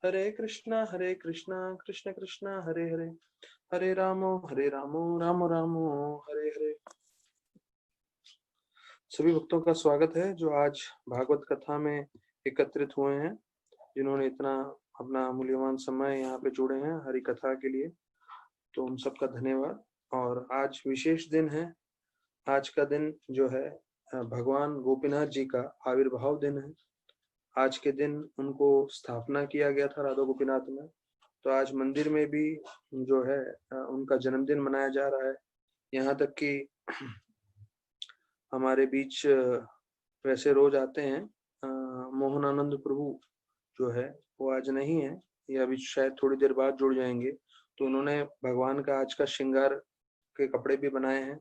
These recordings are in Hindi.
हरे कृष्णा कृष्ण कृष्ण हरे हरे, हरे रामो राम रामो हरे हरे। सभी भक्तों का स्वागत है जो आज भागवत कथा में एकत्रित हुए हैं, जिन्होंने इतना अपना मूल्यवान समय यहाँ पे जोड़े हैं हरि कथा के लिए। तो उन सबका धन्यवाद। और आज विशेष दिन है। आज का दिन जो है भगवान गोपीनाथ जी का आविर्भाव दिन है। आज के दिन उनको स्थापना किया गया था राधा गोपीनाथ में। तो आज मंदिर में भी जो है उनका जन्मदिन मनाया जा रहा है। यहाँ तक कि हमारे बीच वैसे रोज आते हैं मोहनानंद प्रभु जो है वो आज नहीं है, या अभी शायद थोड़ी देर बाद जुड़ जाएंगे। तो उन्होंने भगवान का आज का श्रृंगार के कपड़े भी बनाए हैं,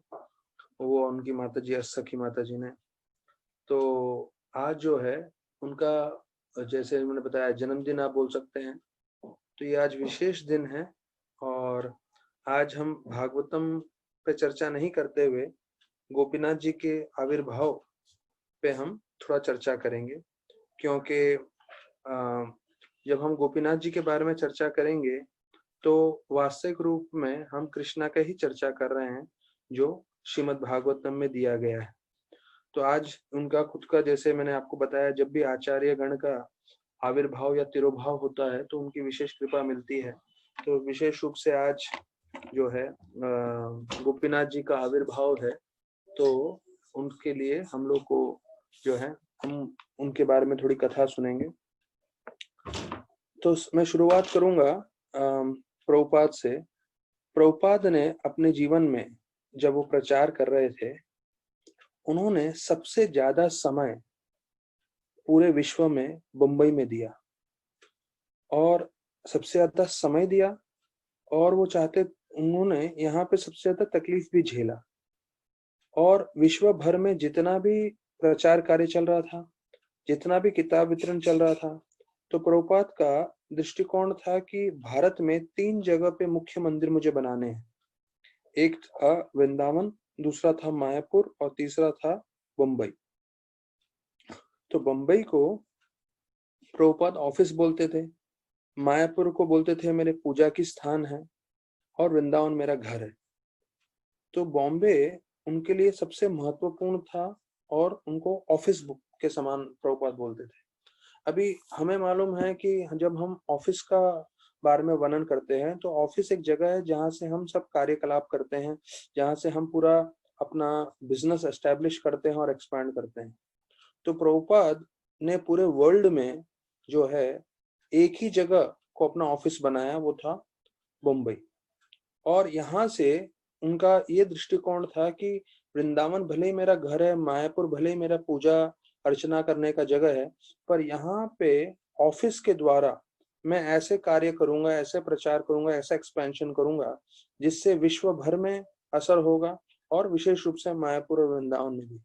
वो उनकी माता जी सखी माता जी ने। तो आज जो है उनका, जैसे उन्होंने बताया, जन्मदिन आप बोल सकते हैं। तो ये आज विशेष दिन है। और आज हम भागवतम पे चर्चा नहीं करते हुए गोपीनाथ जी के आविर्भाव पे हम थोड़ा चर्चा करेंगे, क्योंकि जब हम गोपीनाथ जी के बारे में चर्चा करेंगे तो वास्तविक रूप में हम कृष्णा का ही चर्चा कर रहे हैं जो श्रीमद् भागवतम में दिया गया है। तो आज उनका खुद का, जैसे मैंने आपको बताया, जब भी आचार्य गण का आविर्भाव या तिरोभाव होता है तो उनकी विशेष कृपा मिलती है। तो विशेष रूप से आज जो है गोपीनाथ जी का आविर्भाव है, तो उनके लिए हम लोग को जो है हम उनके बारे में थोड़ी कथा सुनेंगे। तो मैं शुरुआत करूंगा प्रभुपाद से। प्रभुपाद ने अपने जीवन में जब वो प्रचार कर रहे थे, उन्होंने सबसे ज्यादा समय पूरे विश्व में बंबई में दिया, और सबसे ज्यादा समय दिया। और वो चाहते, उन्होंने यहाँ पे सबसे ज्यादा तकलीफ भी झेला। और विश्व भर में जितना भी प्रचार कार्य चल रहा था, जितना भी किताब वितरण चल रहा था, तो प्रभुपाद का दृष्टिकोण था कि भारत में 3 जगह पे मुख्य मंदिर मुझे बनाने हैं। एक था वृंदावन, दूसरा था मायापुर, और तीसरा था बम्बई। तो बम्बई को प्रभुपाद ऑफिस बोलते थे, मायापुर को बोलते थे मेरे पूजा की स्थान है, और वृंदावन मेरा घर है। तो बॉम्बे उनके लिए सबसे महत्वपूर्ण था, और उनको ऑफिस बुक के समान प्रभुपाद बोलते थे। अभी हमें मालूम है कि जब हम ऑफिस का बारे में वर्णन करते हैं तो ऑफिस एक जगह है जहां से हम सब कार्यकलाप करते हैं, जहां से हम पूरा अपना बिजनेस एस्टेब्लिश करते हैं और एक्सपैंड करते हैं। तो प्रभुपाद ने पूरे वर्ल्ड में जो है एक ही जगह को अपना ऑफिस बनाया, वो था मुंबई। और यहाँ से उनका ये दृष्टिकोण था कि वृंदावन भले ही मेरा घर है, मायापुर भले ही मेरा पूजा अर्चना करने का जगह है, पर यहाँ पे ऑफिस के द्वारा मैं ऐसे कार्य करूंगा, ऐसे प्रचार करूंगा, ऐसा एक्सपेंशन करूंगा जिससे विश्व भर में असर होगा, और विशेष रूप से मायापुर और वृंदावन में भी।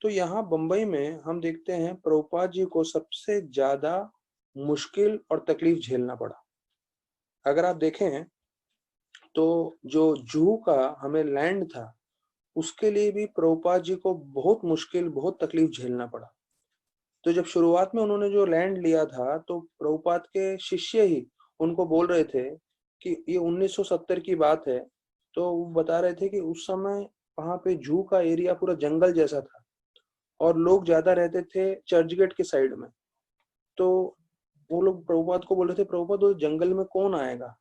तो यहाँ बंबई में हम देखते हैं प्रभुपाद जी को सबसे ज्यादा मुश्किल और तकलीफ झेलना पड़ा। अगर आप देखें तो जो जूहू का हमें लैंड था, उसके लिए भी प्रभुपाद जी को बहुत मुश्किल, बहुत तकलीफ झेलना पड़ा। तो जब शुरुआत में उन्होंने जो लैंड लिया था, तो प्रभुपाद के शिष्य ही उनको बोल रहे थे कि ये 1970 की बात है। तो वो बता रहे थे कि उस समय वहां पे जूहू का एरिया पूरा जंगल जैसा था, और लोग ज्यादा रहते थे चर्च गेट के साइड में। तो वो लोग प्रभुपाद को बोल रहे थे, प्रभुपाद वो जंगल में कौन आएगा,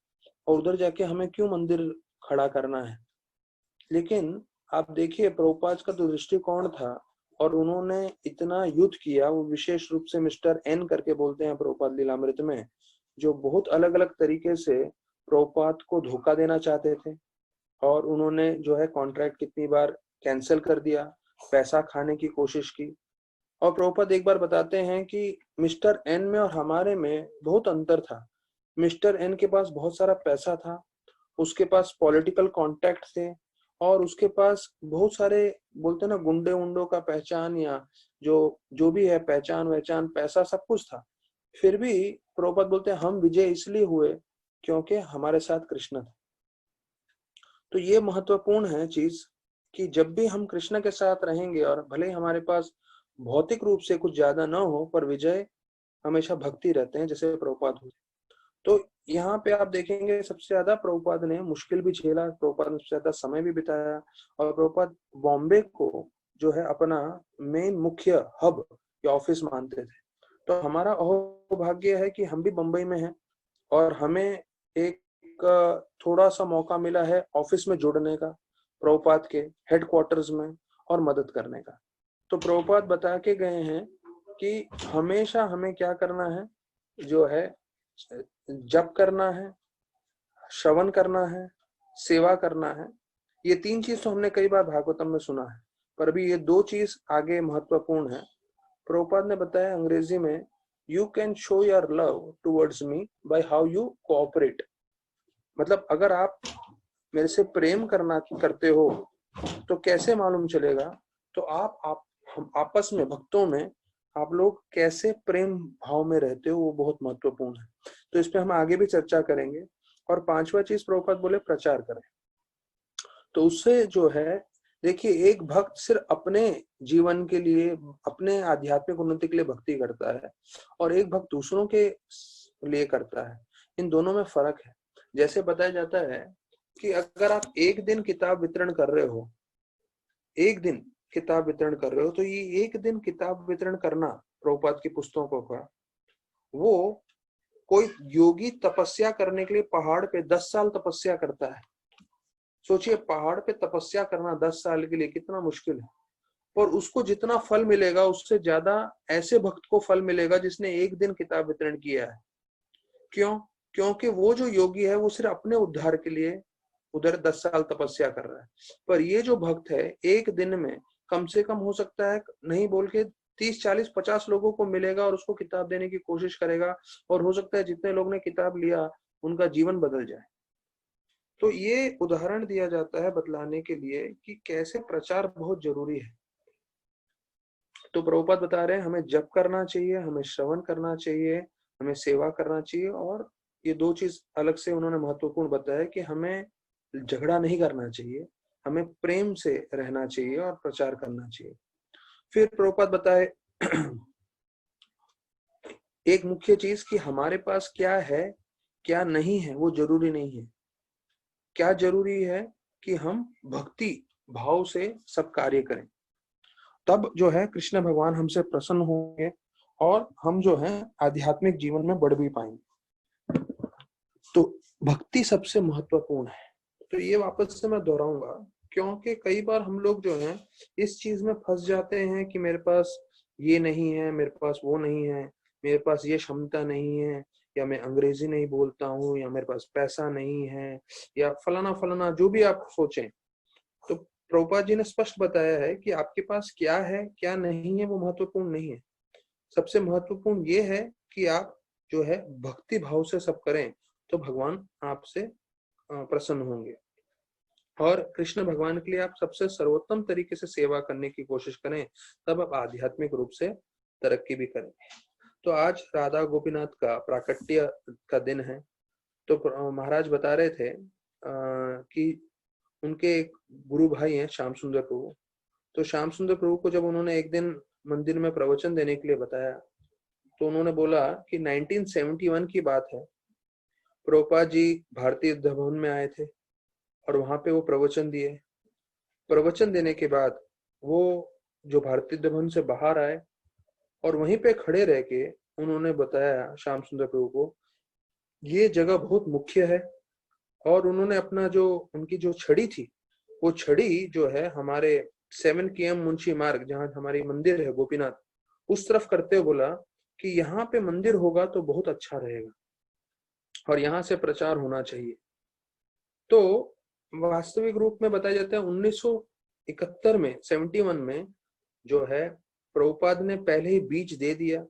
और उधर जाके हमें क्यों मंदिर खड़ा करना है। लेकिन आप देखिए प्रभुपाद का तो दृष्टिकोण था, और उन्होंने इतना युद्ध किया। वो विशेष रूप से मिस्टर एन करके बोलते हैं प्रभुपाद लीलामृत में, जो बहुत अलग अलग तरीके से प्रभुपाद को धोखा देना चाहते थे। और उन्होंने जो है कॉन्ट्रैक्ट कितनी बार कैंसिल कर दिया, पैसा खाने की कोशिश की। और प्रभुपाद एक बार बताते हैं कि मिस्टर एन में और हमारे में बहुत अंतर था। मिस्टर एन के पास बहुत सारा पैसा था, उसके पास पॉलिटिकल कॉन्टैक्ट थे, और उसके पास बहुत सारे, बोलते ना, गुंडे उंडों का पहचान, या जो जो भी है पहचान वहचान, पैसा सब कुछ था। फिर भी प्रभुपाद बोलते हैं हम विजय इसलिए हुए क्योंकि हमारे साथ कृष्ण था। तो ये महत्वपूर्ण है चीज कि जब भी हम कृष्ण के साथ रहेंगे, और भले ही हमारे पास भौतिक रूप से कुछ ज्यादा ना हो, पर विजय हमेशा भक्ति रहते हैं, जैसे प्रभुपाद हुए। तो यहाँ पे आप देखेंगे सबसे ज्यादा प्रभुपाद ने मुश्किल भी झेला, प्रभुपाद ने सबसे ज्यादा समय भी बिताया, और प्रभुपाद बॉम्बे को जो है अपना मेन मुख्य हब या ऑफिस मानते थे। तो हमारा अहोभाग्य है कि हम भी बम्बई में हैं और हमें एक थोड़ा सा मौका मिला है ऑफिस में जुड़ने का, प्रभुपाद के हेडक्वार्टर्स में, और मदद करने का। तो प्रभुपाद बता के गए हैं कि हमेशा हमें क्या करना है, जो है जप करना है, श्रवण करना है, सेवा करना है। ये 3 चीज तो हमने कई बार भागवतम में सुना है, पर अभी ये 2 चीज आगे महत्वपूर्ण है। प्रभुपाद ने बताया अंग्रेजी में, you can show your love towards me by how you cooperate. मतलब अगर आप मेरे से प्रेम करते हो तो कैसे मालूम चलेगा, तो आप हम आपस में भक्तों में आप लोग कैसे प्रेम भाव में रहते हो, वो बहुत महत्वपूर्ण है। तो इस पे हम आगे भी चर्चा करेंगे। और 5वां चीज प्रभुपाद बोले प्रचार करें। तो उससे जो है, देखिए, एक भक्त सिर्फ अपने जीवन के लिए, अपने आध्यात्मिक उन्नति के लिए भक्ति करता है, और एक भक्त दूसरों के लिए करता है। इन दोनों में फर्क है। जैसे बताया जाता है कि अगर आप एक दिन किताब वितरण कर रहे हो, एक दिन किताब वितरण कर रहे हो, तो ये एक दिन किताब वितरण करना प्रभुपाद की पुस्तकों का, वो कोई योगी तपस्या करने के लिए पहाड़ पे 10 साल तपस्या करता है। सोचिए, पहाड़ पे तपस्या करना 10 साल के लिए कितना मुश्किल है, और उसको जितना फल मिलेगा उससे ज्यादा ऐसे भक्त को फल मिलेगा जिसने एक दिन किताब वितरण किया है। क्यों? क्योंकि वो जो योगी है वो सिर्फ अपने उद्धार के लिए उधर 10 साल तपस्या कर रहा है, पर ये जो भक्त है एक दिन में कम से कम हो सकता है नहीं बोल के 30, 40, 50 लोगों को मिलेगा और उसको किताब देने की कोशिश करेगा, और हो सकता है जितने लोग ने किताब लिया उनका जीवन बदल जाए। तो ये उदाहरण दिया जाता है बतलाने के लिए कि कैसे प्रचार बहुत जरूरी है। तो प्रभुपाद बता रहे हैं हमें जप करना चाहिए, हमें श्रवण करना चाहिए, हमें सेवा करना चाहिए, और ये 2 चीज अलग से उन्होंने महत्वपूर्ण बताया कि हमें झगड़ा नहीं करना चाहिए, हमें प्रेम से रहना चाहिए और प्रचार करना चाहिए। फिर प्रभुपाद बताए एक मुख्य चीज कि हमारे पास क्या है क्या नहीं है वो जरूरी नहीं है। क्या जरूरी है कि हम भक्ति भाव से सब कार्य करें, तब जो है कृष्ण भगवान हमसे प्रसन्न होंगे और हम जो है आध्यात्मिक जीवन में बढ़ भी पाएंगे। तो भक्ति सबसे महत्वपूर्ण है। तो ये वापस से मैं दोहराऊंगा, क्योंकि कई बार हम लोग जो है इस चीज में फंस जाते हैं कि मेरे पास ये नहीं है, मेरे पास वो नहीं है, मेरे पास ये क्षमता नहीं है, या मैं अंग्रेजी नहीं बोलता हूँ, या मेरे पास पैसा नहीं है, या फलाना फलाना जो भी आप सोचें। तो प्रभुपाद जी ने स्पष्ट बताया है कि आपके पास क्या है क्या नहीं है वो महत्वपूर्ण नहीं है। सबसे महत्वपूर्ण ये है कि आप जो है भक्ति भाव से सब करें, तो भगवान आपसे प्रसन्न होंगे। और कृष्ण भगवान के लिए आप सबसे सर्वोत्तम तरीके से सेवा करने की कोशिश करें, तब आप आध्यात्मिक रूप से तरक्की भी करेंगे। तो आज राधा गोपीनाथ का प्राकट्य का दिन है। तो महाराज बता रहे थे कि उनके एक गुरु भाई हैं श्याम सुंदर प्रभु। तो श्याम सुंदर प्रभु को जब उन्होंने एक दिन मंदिर में प्रवचन देने के लिए बताया, तो उन्होंने बोला कि 1971 की बात है, प्रभुपाद जी भारतीय युद्ध भवन में आए थे और वहां पे वो प्रवचन दिए। प्रवचन देने के बाद वो जो भारतीय युद्ध भवन से बाहर आए और वहीं पे खड़े रह के उन्होंने बताया श्याम सुंदर प्रभु को, ये जगह बहुत मुख्य है। और उन्होंने अपना जो उनकी जो छड़ी थी, वो छड़ी जो है हमारे 7 km मुंशी मार्ग जहाँ हमारी मंदिर है गोपीनाथ, उस तरफ करते हुए बोला कि यहाँ पे मंदिर होगा तो बहुत अच्छा रहेगा और यहाँ से प्रचार होना चाहिए। तो वास्तविक रूप में बताया जाता है 1971 में 71 में जो है प्रभुपाद ने पहले ही बीज दे दिया,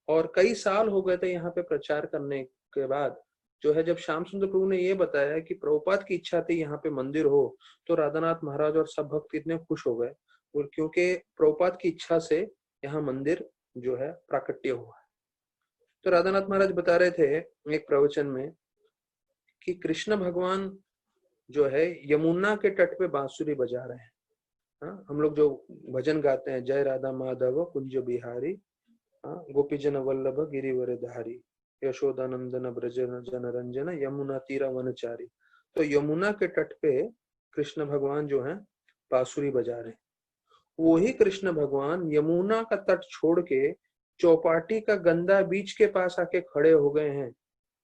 और कई साल हो गए थे यहाँ पे प्रचार करने के बाद जो है जब श्याम सुंदर प्रभु ने ये बताया कि प्रभुपाद की इच्छा थी यहाँ पे मंदिर हो, तो राधानाथ महाराज और सब भक्त इतने खुश हो गए, और क्योंकि प्रभुपाद की इच्छा से यहाँ मंदिर जो है प्राकट्य हुआ है। तो राधानाथ महाराज बता रहे थे एक प्रवचन में कि कृष्ण भगवान जो है यमुना के तट पे बांसुरी बजा रहे हैं। हाँ, हम लोग जो भजन गाते हैं, जय राधा माधव कुंज बिहारी गोपी जन वल्लभ गिरिवर धारी, यशोदानंदन ब्रज जन रंजन, यमुना तीरा वनचारी। तो यमुना के तट पे कृष्ण भगवान जो है बांसुरी बजा रहे हैं। वही कृष्ण भगवान यमुना का तट छोड़ के चौपाटी का गंदा बीच के पास आके खड़े हो गए हैं।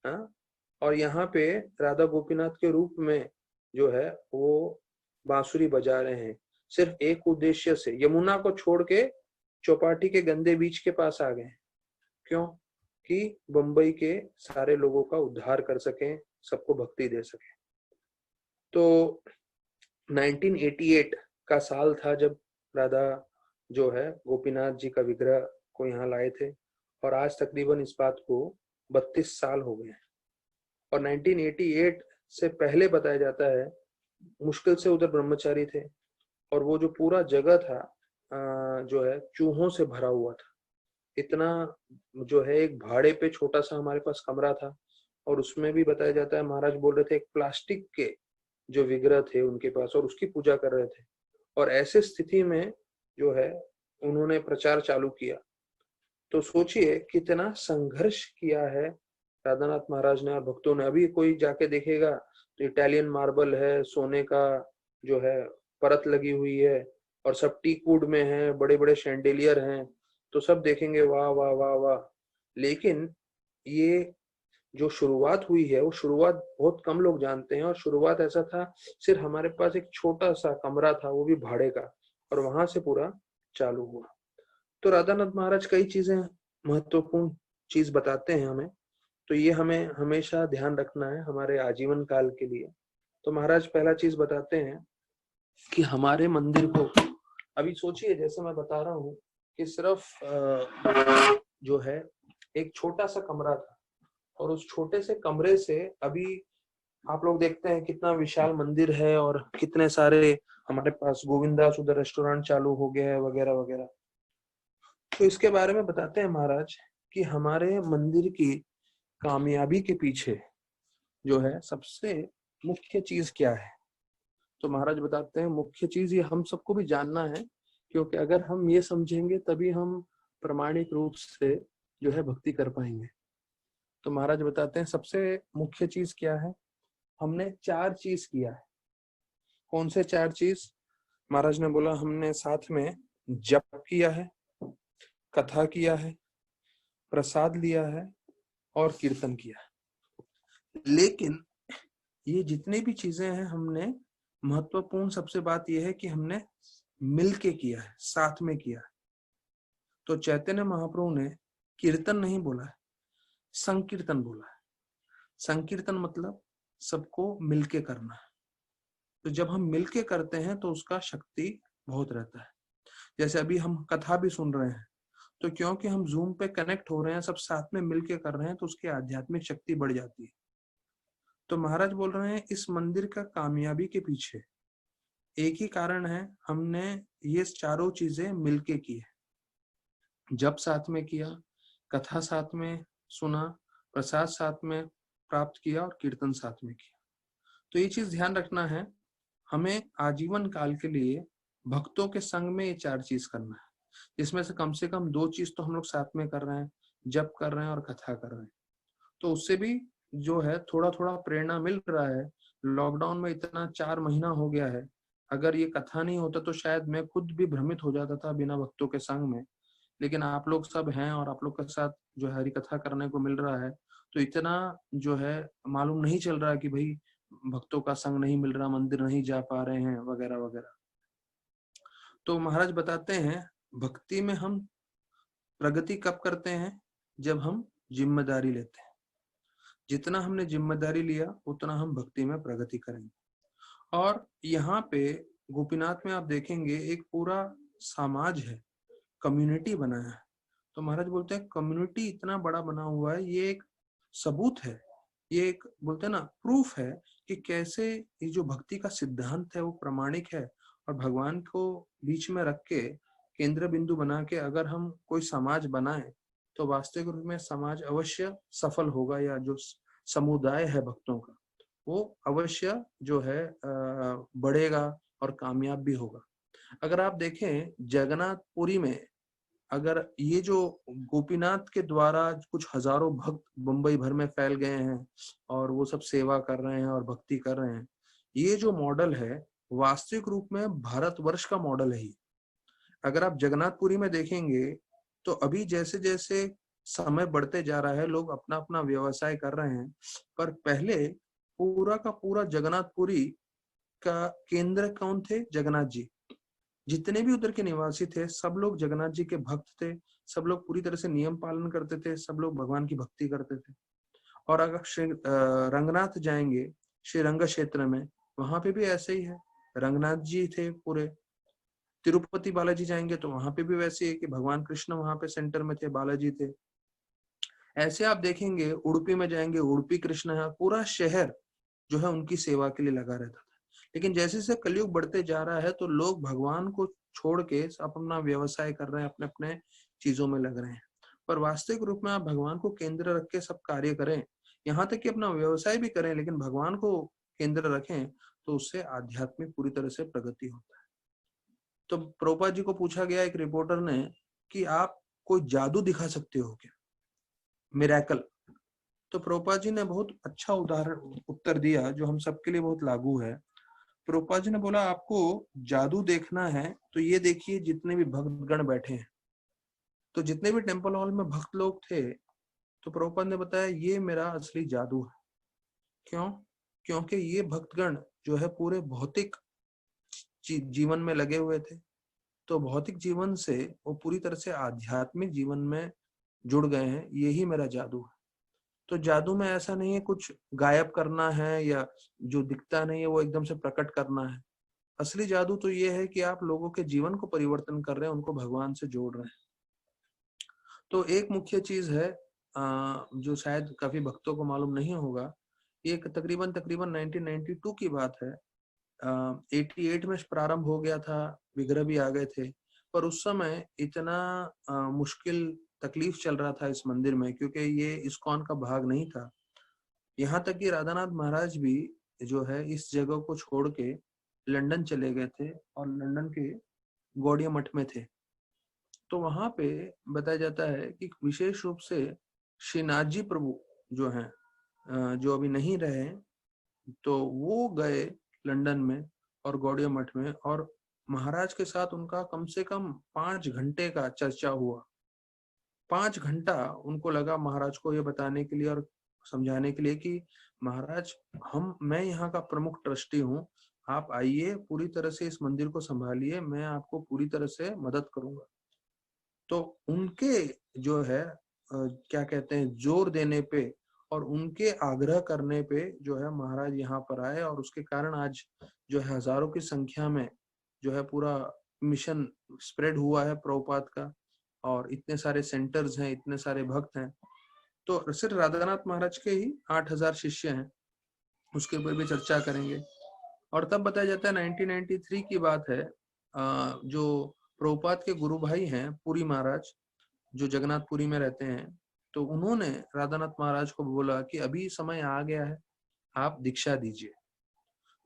हाँ, और यहाँ पे राधा गोपीनाथ के रूप में जो है वो बांसुरी बजा रहे हैं, सिर्फ एक उद्देश्य से, यमुना को छोड़ के चौपाटी के गंदे बीच के पास आ गए। क्यों? कि बंबई के सारे लोगों का उद्धार कर सकें, सबको भक्ति दे सकें। तो 1988 का साल था जब राधा जो है गोपीनाथ जी का विग्रह को यहाँ लाए थे, और आज तकरीबन इस बात को 32 साल हो गए हैं। और 1988 से पहले बताया जाता है मुश्किल से उधर ब्रह्मचारी थे, और वो जो पूरा जगह था जो है चूहों से भरा हुआ था। इतना जो है एक भाड़े पे छोटा सा हमारे पास कमरा था, और उसमें भी बताया जाता है महाराज बोल रहे थे एक प्लास्टिक के जो विग्रह थे उनके पास, और उसकी पूजा कर रहे थे। और ऐसे स्थिति में जो है उन्होंने प्रचार चालू किया। तो सोचिए कितना संघर्ष किया है राधानाथ महाराज ने और भक्तों ने। अभी कोई जाके देखेगा तो इटालियन मार्बल है, सोने का जो है परत लगी हुई है, और सब टीक वुड में है, बड़े बड़े शैंडेलियर हैं, तो सब देखेंगे वाह वाह वाह वाह। लेकिन ये जो शुरुआत हुई है वो शुरुआत बहुत कम लोग जानते हैं, और शुरुआत ऐसा था सिर्फ हमारे पास एक छोटा सा कमरा था, वो भी भाड़े का, और वहां से पूरा चालू हुआ। तो राधानाथ महाराज कई चीजें महत्वपूर्ण चीज बताते हैं हमें, तो ये हमें हमेशा ध्यान रखना है हमारे आजीवन काल के लिए। तो महाराज पहला चीज बताते हैं कि हमारे मंदिर को, अभी सोचिए जैसे मैं बता रहा हूँ कि सिर्फ जो है एक छोटा सा कमरा था, और उस छोटे से कमरे से अभी आप लोग देखते हैं कितना विशाल मंदिर है, और कितने सारे हमारे पास गोविंदास उधर रेस्टोरेंट चालू हो गया है वगैरह वगैरह। तो इसके बारे में बताते हैं महाराज कि हमारे मंदिर की कामयाबी के पीछे जो है सबसे मुख्य चीज क्या है। तो महाराज बताते हैं मुख्य चीज ये हम सबको भी जानना है, क्योंकि अगर हम ये समझेंगे तभी हम प्रामाणिक रूप से जो है भक्ति कर पाएंगे। तो महाराज बताते हैं सबसे मुख्य चीज क्या है। हमने 4 चीज किया है। कौन से 4 चीज? महाराज ने बोला हमने साथ में जप किया है, कथा किया है, प्रसाद लिया है, और कीर्तन किया है। लेकिन ये जितनी भी चीजें हैं हमने, महत्वपूर्ण सबसे बात यह है कि हमने मिलके किया है, साथ में किया है। तो चैतन्य महाप्रभु ने कीर्तन नहीं बोला है, संकीर्तन बोला है। संकीर्तन मतलब सबको मिलके करना है। तो जब हम मिलके करते हैं तो उसका शक्ति बहुत रहता है। जैसे अभी हम कथा भी सुन रहे हैं, तो क्योंकि हम जूम पे कनेक्ट हो रहे हैं, सब साथ में मिलके कर रहे हैं, तो उसकी आध्यात्मिक शक्ति बढ़ जाती है। तो महाराज बोल रहे हैं इस मंदिर का कामयाबी के पीछे एक ही कारण है, हमने ये चारों चीजें मिलके की है। जप साथ में किया, कथा साथ में सुना, प्रसाद साथ में प्राप्त किया, और कीर्तन साथ में किया। तो ये चीज ध्यान रखना है, हमें आजीवन काल के लिए भक्तों के संग में ये 4 चीज करना है, जिसमें से कम 2 चीज तो हम लोग साथ में कर रहे हैं, जप कर रहे हैं और कथा कर रहे हैं। तो उससे भी जो है थोड़ा थोड़ा प्रेरणा मिल रहा है। लॉकडाउन में इतना 4 महीना हो गया है, अगर ये कथा नहीं होता तो शायद मैं खुद भी भ्रमित हो जाता था बिना भक्तों के संग में। लेकिन आप लोग सब हैं और आप लोग के साथ जो है हरि कथा करने को मिल रहा है, तो इतना जो है मालूम नहीं चल रहा कि भाई भक्तों का संग नहीं मिल रहा, मंदिर नहीं जा पा रहे हैं वगैरह वगैरह। तो महाराज बताते हैं भक्ति में हम प्रगति कब करते हैं? जब हम जिम्मेदारी लेते हैं। जितना हमने जिम्मेदारी लिया उतना हम भक्ति में प्रगति करेंगे। और यहाँ पे गोपीनाथ में आप देखेंगे एक पूरा समाज है, कम्युनिटी बना है। तो महाराज बोलते हैं कम्युनिटी इतना बड़ा बना हुआ है, ये एक सबूत है, ये एक बोलते हैं ना प्रूफ है कि कैसे ये जो भक्ति का सिद्धांत है वो प्रामाणिक है। और भगवान को बीच में रख के केंद्र बिंदु बना के अगर हम कोई समाज बनाए तो वास्तविक रूप में समाज अवश्य सफल होगा, या जो समुदाय है भक्तों का वो अवश्य जो है बढ़ेगा और कामयाब भी होगा। अगर आप देखें जगन्नाथपुरी में अगर ये जो गोपीनाथ के द्वारा कुछ हजारों भक्त मुंबई भर में फैल गए हैं और वो सब सेवा कर रहे हैं और भक्ति कर रहे हैं, ये जो मॉडल है वास्तविक रूप में भारतवर्ष का मॉडल है ही। अगर आप जगन्नाथपुरी में देखेंगे तो अभी जैसे जैसे समय बढ़ते जा रहा है, लोग अपना अपना व्यवसाय कर रहे हैं, पर पहले पूरा का पूरा जगन्नाथपुरी का केंद्र कौन थे? जगन्नाथ जी। जितने भी उधर के निवासी थे सब लोग जगन्नाथ जी के भक्त थे, सब लोग पूरी तरह से नियम पालन करते थे, सब लोग भगवान की भक्ति करते थे। और अगर श्री रंगनाथ जाएंगे, श्री रंग क्षेत्र में, वहां पे भी ऐसे ही है, रंगनाथ जी थे पूरे। तिरुपति बालाजी जाएंगे तो वहां पे भी वैसे है कि भगवान कृष्ण वहां पे सेंटर में थे, बालाजी थे। ऐसे आप देखेंगे उडुपी में जाएंगे, उडुपी कृष्ण है, पूरा शहर जो है उनकी सेवा के लिए लगा रहता था। लेकिन जैसे जैसे कलयुग बढ़ते जा रहा है तो लोग भगवान को छोड़ के अपना व्यवसाय कर रहे हैं, अपने अपने चीजों में लग रहे हैं। पर वास्तविक रूप में आप भगवान को केंद्र रख के सब कार्य करें, यहाँ तक कि अपना व्यवसाय भी करें, लेकिन भगवान को केंद्र रखें, तो उससे आध्यात्मिक पूरी तरह से प्रगति होता है। तो प्रभुपाद जी को पूछा गया एक रिपोर्टर ने कि आप कोई जादू दिखा सकते हो क्या, मिरेकल? तो प्रभुपाद जी ने बहुत अच्छा उदाहरण उत्तर दिया जो हम सबके लिए बहुत लागू है। प्रभुपाद जी ने बोला, आपको जादू देखना है तो ये देखिए जितने भी भक्तगण बैठे हैं, तो जितने भी टेम्पल हॉल में भक्त लोग थे, तो प्रभुपाद ने बताया ये मेरा असली जादू है। क्यों? क्योंकि ये भक्तगण जो है पूरे भौतिक जीवन में लगे हुए थे, तो भौतिक जीवन से वो पूरी तरह से आध्यात्मिक जीवन में जुड़ गए हैं, यही मेरा जादू है। तो जादू में ऐसा नहीं है कुछ गायब करना है या जो दिखता नहीं है वो एकदम से प्रकट करना है। असली जादू तो ये है कि आप लोगों के जीवन को परिवर्तन कर रहे हैं, उनको भगवान से जोड़ रहे हैं। तो एक मुख्य चीज है जो शायद काफी भक्तों को मालूम नहीं होगा, ये तकरीबन 1992 की बात है। 88 में प्रारंभ हो गया था, विग्रह भी आ गए थे, पर उस समय इतना मुश्किल तकलीफ चल रहा था इस मंदिर में, क्योंकि ये इस्कॉन का भाग नहीं था। यहाँ तक कि राधानाथ महाराज भी जो है इस जगह को छोड़ के लंदन चले गए थे और लंदन के गौड़िया मठ में थे। तो वहां पे बताया जाता है कि विशेष रूप से श्रीनाथ जी प्रभु जो हैं, जो अभी नहीं रहे, तो वो गए लंदन में और गौड़िया मठ में, और महाराज के साथ उनका कम से कम 5 घंटे का चर्चा हुआ। 5 घंटा उनको लगा महाराज को ये बताने के लिए और समझाने के लिए कि महाराज मैं यहाँ का प्रमुख ट्रस्टी हूँ, आप आइए पूरी तरह से इस मंदिर को संभालिए, मैं आपको पूरी तरह से मदद करूंगा। तो उनके जो है क्या कहते हैं, जोर देने पे और उनके आग्रह करने पे जो है महाराज यहाँ पर आए, और उसके कारण आज जो है हजारों की संख्या में जो है पूरा मिशन स्प्रेड हुआ है प्रभुपाद का, और इतने सारे सेंटर्स हैं, इतने सारे भक्त हैं। तो सिर्फ राधानाथ महाराज के ही 8,000 शिष्य हैं, उसके ऊपर भी चर्चा करेंगे। और तब बताया जाता है 1993 की बात है, जो प्रभुपाद के गुरु भाई हैं पुरी महाराज, जो जगन्नाथपुरी में रहते हैं, तो उन्होंने राधानाथ महाराज को बोला कि अभी समय आ गया है, आप दीक्षा दीजिए।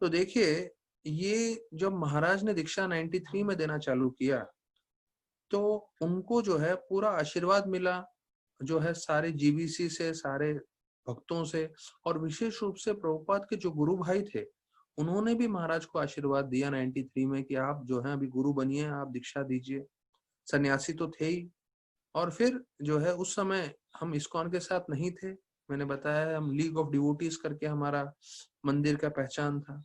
तो देखिए, ये जब महाराज ने दीक्षा 93 में देना चालू किया, तो उनको जो है पूरा आशीर्वाद मिला, जो है सारे जीबीसी से, सारे भक्तों से, और विशेष रूप से प्रभुपाद के जो गुरु भाई थे उन्होंने भी महाराज को आशीर्वाद दिया 93 में कि आप जो है अभी गुरु बनिए, आप दीक्षा दीजिए। सन्यासी तो थे ही। और फिर जो है उस समय हम इस्कॉन के साथ नहीं थे, मैंने बताया है, हम लीग ऑफ डिवोटीज करके हमारा मंदिर का पहचान था।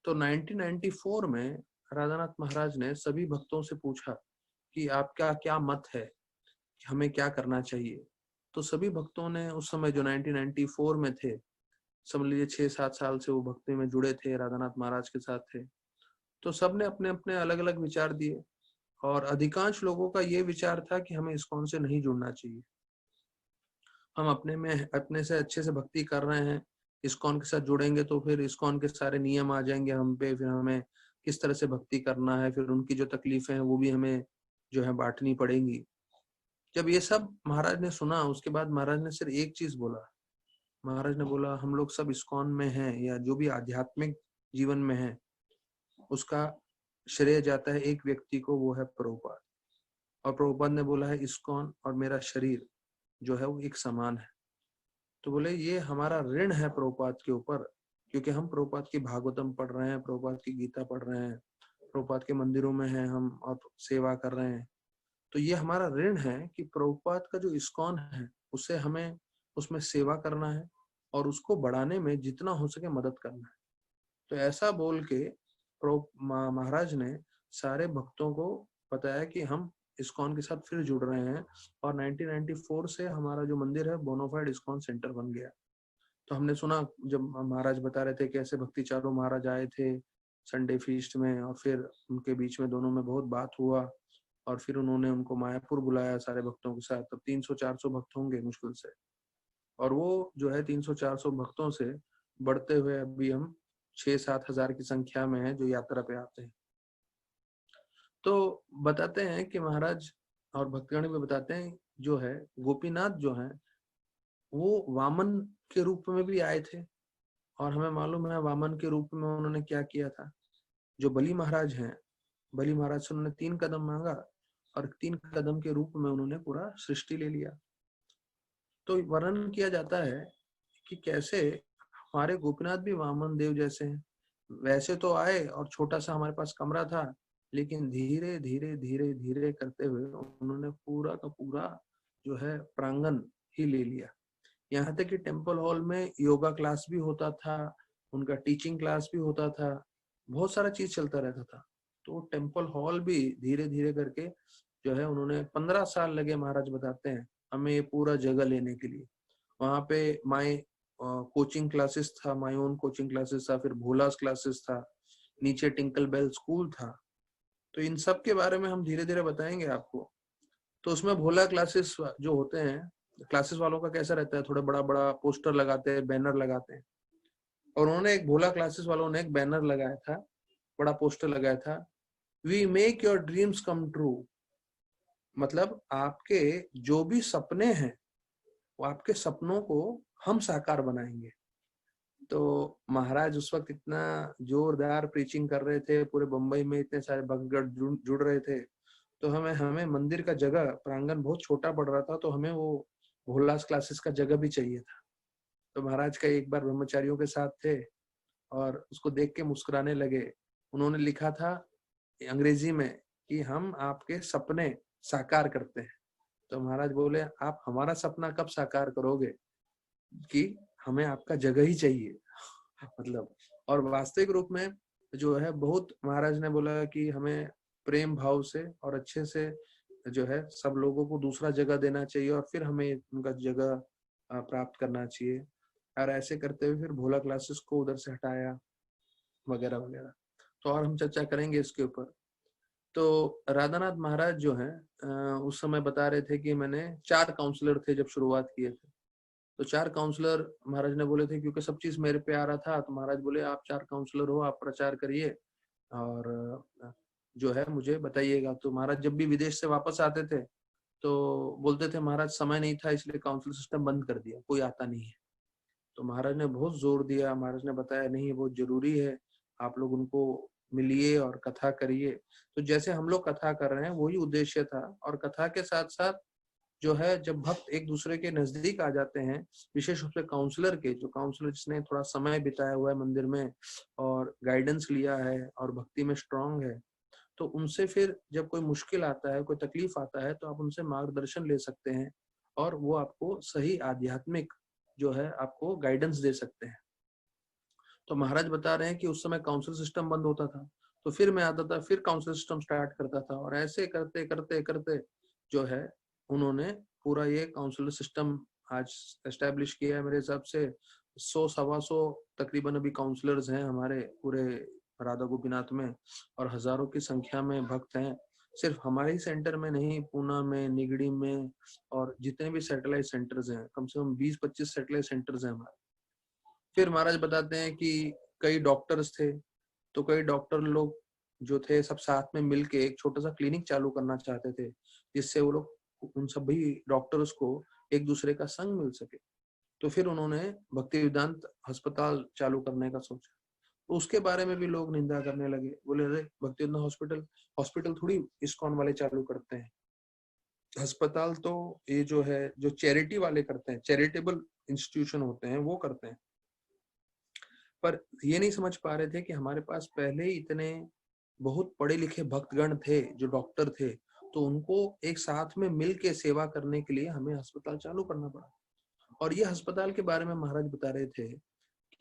तो 1994 में राधानाथ महाराज ने सभी भक्तों से पूछा कि आपका क्या मत है, कि हमें क्या करना चाहिए। तो सभी भक्तों ने उस समय जो 1994 में थे, समझ लीजिए 6-7 साल से वो भक्ति में जुड़े थे, राधानाथ महाराज के साथ थे, तो सबने अपने अपने अलग अलग विचार दिए, और अधिकांश लोगों का ये विचार था कि हमें इस्कॉन से नहीं जुड़ना चाहिए, हम अपने में अपने से अच्छे से भक्ति कर रहे हैं, इस्कॉन के साथ जुड़ेंगे तो फिर इस्कॉन के सारे नियम आ जाएंगे हम पे, फिर हमें किस तरह से भक्ति करना है, फिर उनकी जो तकलीफें हैं वो भी हमें जो है बांटनी पड़ेंगी। जब ये सब महाराज ने सुना, उसके बाद महाराज ने सिर्फ एक चीज बोला, महाराज ने बोला हम लोग सब इस्कॉन में हैं, या जो भी आध्यात्मिक जीवन में है, उसका श्रेय जाता है एक व्यक्ति को, वो है प्रभुपाद। और प्रभुपाद ने बोला है इस्कॉन और मेरा शरीर जो है वो एक समान है। तो बोले ये हमारा ऋण है प्रभुपाद के ऊपर, क्योंकि हम प्रभुपाद की भागवतम पढ़ रहे हैं, प्रभुपाद की गीता पढ़ रहे हैं, प्रभुपाद के मंदिरों में हैं हम और सेवा कर रहे हैं। तो ये हमारा ऋण है कि प्रभुपाद का जो इस्कॉन है उसे हमें उसमें सेवा करना है और उसको बढ़ाने में जितना हो सके मदद करना है। तो ऐसा बोल के महाराज ने सारे भक्तों को बताया कि हम इस्कॉन के साथ फिर जुड़ रहे हैं और 1994 से हमारा जो मंदिर है बोनाफाइड इस्कॉन सेंटर बन गया। तो हमने सुना जब महाराज बता रहे थे कैसे भक्ति चारों महाराज आए थे संडे फीस्ट में, और फिर उनके बीच में दोनों में बहुत बात हुआ और फिर उन्होंने उनको मायापुर बुलाया सारे भक्तों के साथ। तब 300-400 भक्त होंगे मुश्किल से, और वो जो है 300-400 भक्तों से बढ़ते हुए अभी हम 6-7 हजार की संख्या में है जो यात्रा पे आते हैं। तो बताते हैं कि महाराज और भक्तगण भी बताते हैं जो है गोपीनाथ जो है वो वामन के रूप में भी आए थे, और हमें मालूम है वामन के रूप में उन्होंने क्या किया था। जो बलि महाराज हैं, बलि महाराज से उन्होंने 3 कदम मांगा और 3 कदम के रूप में उन्होंने पूरा सृष्टि ले लिया। तो वर्णन किया जाता है कि कैसे हमारे गोपीनाथ भी वामन देव जैसे हैं। वैसे तो आए और छोटा सा हमारे पास कमरा था, लेकिन धीरे धीरे धीरे धीरे करते हुए उन्होंने पूरा का पूरा जो है प्रांगण ही ले लिया। यहाँ तक कि टेम्पल हॉल में योगा क्लास भी होता था, उनका टीचिंग क्लास भी होता था, बहुत सारा चीज चलता रहता था। तो टेम्पल हॉल भी धीरे धीरे करके जो है उन्होंने 15 साल लगे महाराज बताते हैं हमें ये पूरा जगह लेने के लिए। वहां पे माई कोचिंग क्लासेस था, माई ओन कोचिंग क्लासेस था, फिर भोलास क्लासेस था, नीचे टिंकल बेल स्कूल था। तो इन सब के बारे में हम धीरे धीरे बताएंगे आपको। तो उसमें भोला क्लासेस जो होते हैं, क्लासेस वालों का कैसा रहता है, थोड़ा बड़ा बड़ा पोस्टर लगाते हैं, बैनर लगाते हैं। और उन्होंने एक भोला क्लासेस वालों ने एक बैनर लगाया था, बड़ा पोस्टर लगाया था, we make your dreams come true. मतलब आपके जो भी सपने हैं वो आपके सपनों को हम साकार बनाएंगे। तो महाराज उस वक्त इतना जोरदार प्रीचिंग कर रहे थे, पूरे बंबई में इतने सारे भक्तगण जुड़ रहे थे। तो हमें हमें मंदिर का जगह प्रांगण बहुत छोटा पड़ रहा था, तो हमें वो भोलास क्लासेस का जगह भी चाहिए था। तो महाराज का एक बार ब्रह्मचारियों के साथ थे और उसको देख के मुस्कुराने लगे। उन्होंने लिखा था अंग्रेजी में कि हम आपके सपने साकार करते हैं। तो महाराज बोले आप हमारा सपना कब साकार करोगे, कि हमें आपका जगह ही चाहिए। मतलब, और वास्तविक रूप में जो है बहुत महाराज ने बोला कि हमें प्रेम भाव से और अच्छे से जो है सब लोगों को दूसरा जगह देना चाहिए और फिर हमें उनका जगह प्राप्त करना चाहिए। और ऐसे करते हुए फिर भोला क्लासेस को उधर से हटाया वगैरह वगैरह। तो और हम चर्चा करेंगे इसके ऊपर। तो राधानाथ महाराज जो है उस समय बता रहे थे कि मैंने 4 काउंसलर थे जब शुरुआत किए थे। तो 4 काउंसलर महाराज ने बोले थे, क्योंकि सब चीज मेरे पे आ रहा था, तो महाराज बोले आप 4 काउंसलर हो, आप प्रचार करिए और जो है मुझे बताइएगा। तो महाराज जब भी विदेश से वापस आते थे तो बोलते थे महाराज समय नहीं था इसलिए काउंसिल सिस्टम बंद कर दिया, कोई आता नहीं है। तो महाराज ने बहुत जोर दिया, महाराज ने बताया नहीं बहुत जरूरी है, आप लोग उनको मिलिए और कथा करिए। तो जैसे हम लोग कथा कर रहे हैं वही उद्देश्य था। और कथा के साथ साथ जो है जब भक्त एक दूसरे के नजदीक आ जाते हैं, विशेष रूप से काउंसलर के, जो काउंसलर जिसने थोड़ा समय बिताया हुआ है मंदिर में और गाइडेंस लिया है और भक्ति में स्ट्रांग है, तो उनसे फिर जब कोई मुश्किल आता है, कोई तकलीफ आता है, तो आप उनसे मार्गदर्शन ले सकते हैं और वो आपको सही आध्यात्मिक जो है आपको गाइडेंस दे सकते हैं। तो महाराज बता रहे हैं कि उस समय काउंसिल सिस्टम बंद होता था, तो फिर मैं आता था, फिर काउंसिल सिस्टम स्टार्ट करता था, और ऐसे करते करते करते जो है उन्होंने पूरा ये काउंसिल सिस्टम आज एस्टेब्लिश किया है। मेरे हिसाब से 100-125 तकरीबन अभी काउंसलर्स हैं हमारे पूरे राधा गोपीनाथ में, और हजारों की संख्या में भक्त हैं। सिर्फ हमारे ही सेंटर में नहीं, पूना में, निगड़ी में, और जितने भी सैटेलाइट सेंटर्स हैं, कम से कम 20-25 सैटेलाइट सेंटर्स हैं हमारे। फिर महाराज बताते हैं कि कई डॉक्टर्स थे, तो कई डॉक्टर लोग जो थे सब साथ में मिलके एक छोटा सा क्लिनिक चालू करना चाहते थे, जिससे वो लोग उन सभी डॉक्टर्स को एक दूसरे का संग मिल सके। तो फिर उन्होंने भक्ति वेदांत अस्पताल चालू करने का सोचा। तो उसके बारे में भी लोग निंदा करने लगे, बोले अरे भक्ति वेदांत हॉस्पिटल हॉस्पिटल थोड़ी इस्कॉन वाले चालू करते हैं। अस्पताल तो ये जो है, जो चैरिटी वाले करते हैं, चैरिटेबल इंस्टीट्यूशन होते हैं, वो करते हैं। पर ये नहीं समझ पा रहे थे कि हमारे पास पहले ही इतने बहुत पढ़े लिखे भक्तगण थे जो डॉक्टर थे, तो उनको एक साथ में मिल के सेवा करने के लिए हमें अस्पताल चालू करना पड़ा। और ये अस्पताल के बारे में महाराज बता रहे थे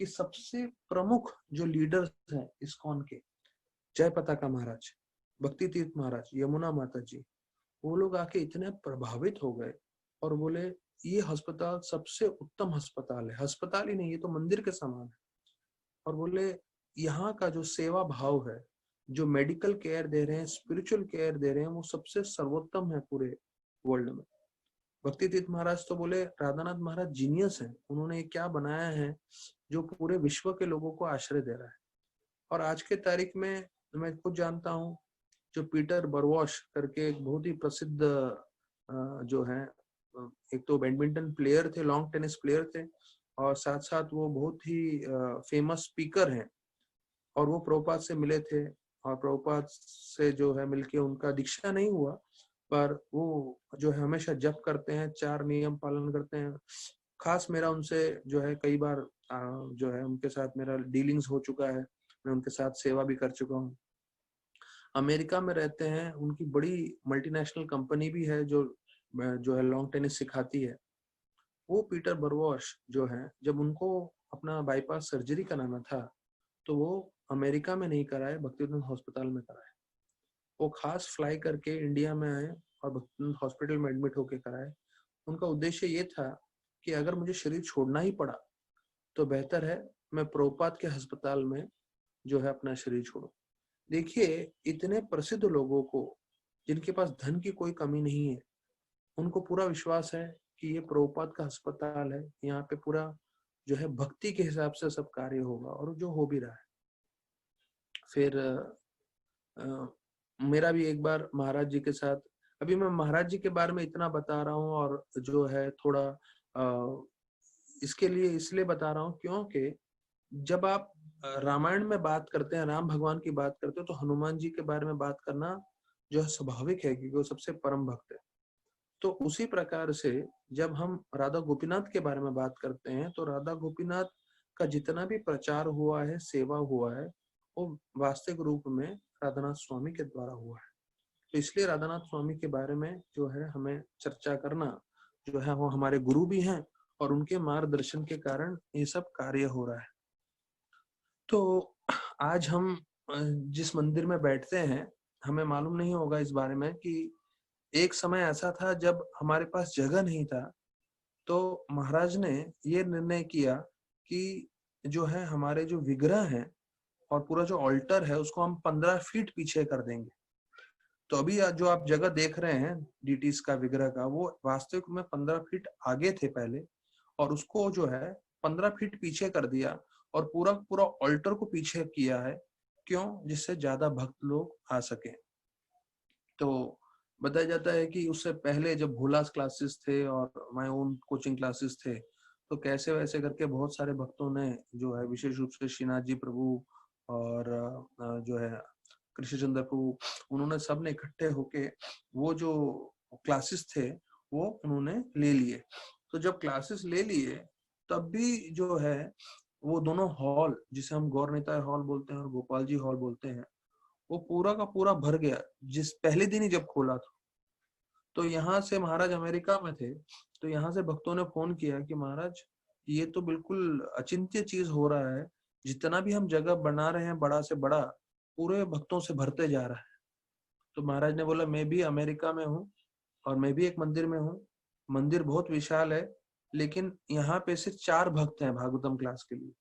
कि सबसे प्रमुख जो लीडर्स हैं इस्कॉन के, जय पताका महाराज, भक्ति तीर्थ महाराज, यमुना माता जी, वो लोग आके इतने प्रभावित हो गए और बोले ये अस्पताल सबसे उत्तम अस्पताल है। अस्पताल ही नहीं, ये तो मंदिर के समान है। और बोले यहाँ का जो सेवा भाव है, जो मेडिकल केयर दे रहे हैं, स्पिरिचुअल केयर दे रहे हैं, वो सबसे सर्वोत्तम है पूरे वर्ल्ड में। भक्ति तीर्थ महाराज तो बोले राधानाथ महाराज जीनियस हैं, उन्होंने क्या बनाया है जो पूरे विश्व के लोगों को आश्रय दे रहा है। और आज के तारीख में मैं खुद जानता हूँ, जो पीटर बरवॉश करके एक बहुत ही प्रसिद्ध जो है, एक तो बैडमिंटन प्लेयर थे, लॉन्ग टेनिस प्लेयर थे, और साथ साथ वो बहुत ही फेमस स्पीकर हैं। और वो प्रभुपाद से मिले थे, और प्रभुपाद से जो है मिलके उनका दीक्षा नहीं हुआ, पर वो जो है हमेशा जप करते हैं, 4 नियम पालन करते हैं। खास मेरा उनसे जो है कई बार जो है उनके साथ मेरा डीलिंग्स हो चुका है, मैं उनके साथ सेवा भी कर चुका हूँ। अमेरिका में रहते हैं, उनकी बड़ी मल्टीनेशनल कंपनी भी है जो है लॉन्ग टेनिस सिखाती है। वो पीटर बरवॉश जो है, जब उनको अपना बाईपास सर्जरी कराना था तो वो अमेरिका में नहीं कराए, भक्तिविनोद हॉस्पिटल में कराए। वो खास फ्लाई करके इंडिया में आए और भक्तिविनोद हॉस्पिटल में एडमिट होके कराए। उनका उद्देश्य ये था कि अगर मुझे शरीर छोड़ना ही पड़ा तो बेहतर है मैं प्रभुपाद के अस्पताल में जो है अपना शरीर छोड़ूं। देखिए, इतने प्रसिद्ध लोगों को, जिनके पास धन की कोई कमी नहीं है, उनको पूरा विश्वास है कि ये प्रभुपाद का अस्पताल है, यहाँ पे पूरा जो है भक्ति के हिसाब से सब कार्य होगा, और जो हो भी रहा है। फिर मेरा भी एक बार महाराज जी के साथ, अभी मैं महाराज जी के बारे में इतना बता रहा हूँ और जो है थोड़ा इसके लिए इसलिए बता रहा हूँ क्योंकि जब आप रामायण में बात करते हैं, राम भगवान की बात करते हो, तो हनुमान जी के बारे में बात करना जो है स्वाभाविक है, क्योंकि वो सबसे परम भक्त है। तो उसी प्रकार से जब हम राधा गोपीनाथ के बारे में बात करते हैं, तो राधा गोपीनाथ का जितना भी प्रचार हुआ है, सेवा हुआ है, वो वास्तविक रूप में राधानाथ स्वामी के द्वारा हुआ है। तो इसलिए राधानाथ स्वामी के बारे में जो है हमें चर्चा करना जो है, वो हमारे गुरु भी हैं और उनके मार्गदर्शन के कारण ये सब कार्य हो रहा है। तो आज हम जिस मंदिर में बैठते हैं, हमें मालूम नहीं होगा इस बारे में कि एक समय ऐसा था जब हमारे पास जगह नहीं था, तो महाराज ने ये निर्णय किया कि जो है हमारे जो विग्रह हैं और पूरा जो ऑल्टर है उसको हम 15 फीट पीछे कर देंगे। तो अभी जो आप जगह देख रहे हैं डीटीज का विग्रह का, वो वास्तविक में 15 फीट आगे थे पहले, और उसको जो है 15 फीट पीछे कर दिया और पूरा पूरा ऑल्टर को पीछे किया है। क्यों? जिससे ज्यादा भक्त लोग आ सके। तो बताया जाता है कि उससे पहले जब भोलास क्लासेस थे और माय ओन कोचिंग क्लासेस थे, तो कैसे वैसे करके बहुत सारे भक्तों ने जो है, विशेष रूप से श्रीनाथ जी प्रभु और जो है कृष्णचंद्र प्रभु, उन्होंने सब ने इकट्ठे होके वो जो क्लासेस थे वो उन्होंने ले लिए। तो जब क्लासेस ले लिए तब भी जो है वो दोनों हॉल, जिसे हम गौर निताय हॉल बोलते हैं और गोपाल जी हॉल बोलते हैं, वो पूरा का पूरा भर गया जिस पहले दिन ही जब खोला था। तो यहाँ से महाराज अमेरिका में थे, तो यहाँ से भक्तों ने फोन किया कि महाराज ये तो बिल्कुल अचिंत्य चीज हो रहा है, जितना भी हम जगह बना रहे हैं बड़ा से बड़ा, पूरे भक्तों से भरते जा रहा है। तो महाराज ने बोला मैं भी अमेरिका में हूँ और मैं भी एक मंदिर में हूँ, मंदिर बहुत विशाल है, लेकिन यहाँ पे सिर्फ 4 भक्त हैं भागवतम क्लास के लिए।